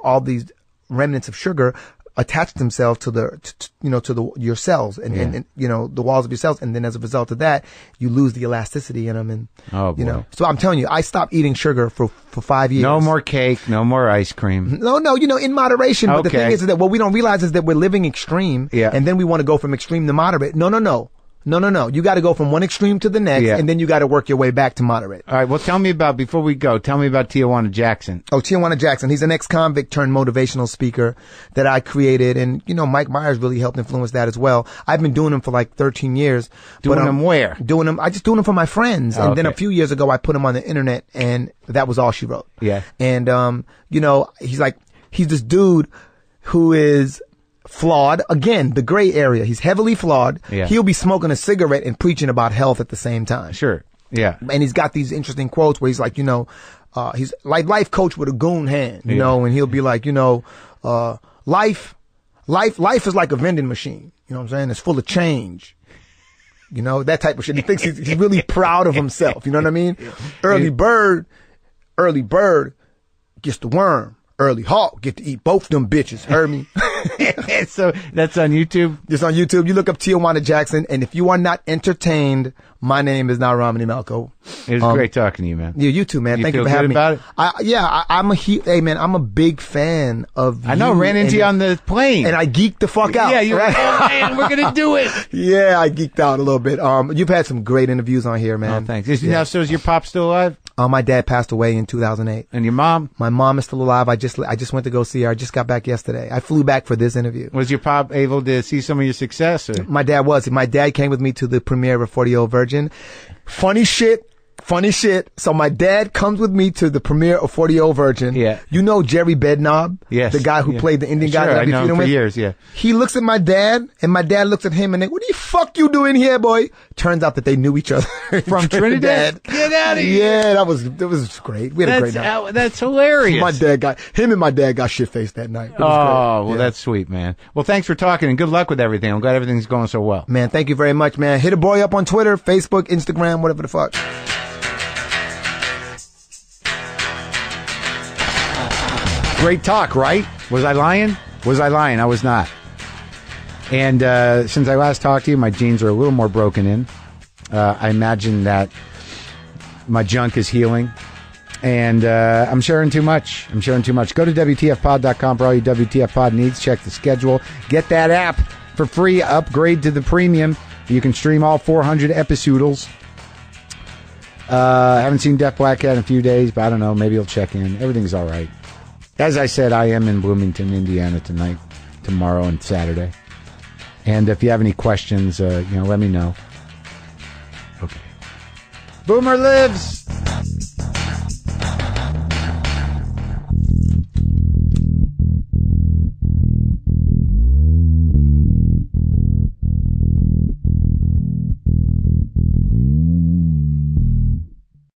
all these remnants of sugar attach themselves to your cells and the walls of your cells, and then as a result of that you lose the elasticity in them, and so I'm telling you, I stopped eating sugar for 5 years. No more cake, no more ice cream. No, in moderation. But the thing is that what we don't realize is that we're living extreme, and then we want to go from extreme to moderate. No. You got to go from one extreme to the next, and then you got to work your way back to moderate. All right. Well, before we go, tell me about Tijuana Jackson. Oh, Tijuana Jackson. He's an ex-convict turned motivational speaker that I created. And, Mike Myers really helped influence that as well. I've been doing them for like 13 years. Doing them where? I just doing them for my friends. And then a few years ago, I put them on the internet, and that was all she wrote. Yeah. And, he's this dude who is flawed. Again, the gray area. He's heavily flawed. Yeah. He'll be smoking a cigarette and preaching about health at the same time. Sure. Yeah. And he's got these interesting quotes where he's like, he's like life coach with a goon hand, and he'll be like, life is like a vending machine. You know what I'm saying? It's full of change. That type of shit. He thinks he's really proud of himself. You know what I mean? Early bird gets the worm. Early hawk get to eat both them bitches. Heard me? So that's on YouTube? It's on YouTube. You look up Tijuana Jackson, and if you are not entertained, my name is not Romany Malco. It was great talking to you, man. Yeah, you too, man. Thank you for having me. About it? I'm a big fan of I know, ran into you on the plane. And I geeked the fuck out. Yeah, you're like, oh man, we're going to do it. Yeah, I geeked out a little bit. You've had some great interviews on here, man. Oh, thanks. Now, so is your pop still alive? My dad passed away in 2008. And your mom? My mom is still alive. I just went to go see her. I just got back yesterday. I flew back for this interview. Was your pop able to see some of your success? Or? My dad was. My dad came with me to the premiere of 40-Year-Old Virgin. Funny shit. So my dad comes with me to the premiere of 40-Year-Old Virgin. Yeah. You know Jerry Bedknob? Yes. The guy who played the Indian guy that I know him for with? years, yeah. He looks at my dad, and my dad looks at him, and they, what the fuck you doing here, boy? Turns out that they knew each other. From Trinidad? Get out of here. Yeah, that was great. We had a great night. That's hilarious. Him and my dad got shit-faced that night. That's sweet, man. Well, thanks for talking, and good luck with everything. I'm glad everything's going so well. Man, thank you very much, man. Hit a boy up on Twitter, Facebook, Instagram, whatever the fuck. Great talk, right? Was I lying? I was not. And since I last talked to you, my jeans are a little more broken in. I imagine that my junk is healing. And I'm sharing too much. Go to WTFpod.com for all your WTF pod needs. Check the schedule. Get that app for free. Upgrade to the premium. You can stream all 400 episodes. I haven't seen Def Black Cat in a few days, but I don't know. Maybe he'll check in. Everything's all right. As I said, I am in Bloomington, Indiana tonight, tomorrow, and Saturday. And if you have any questions, let me know. Okay. Boomer lives!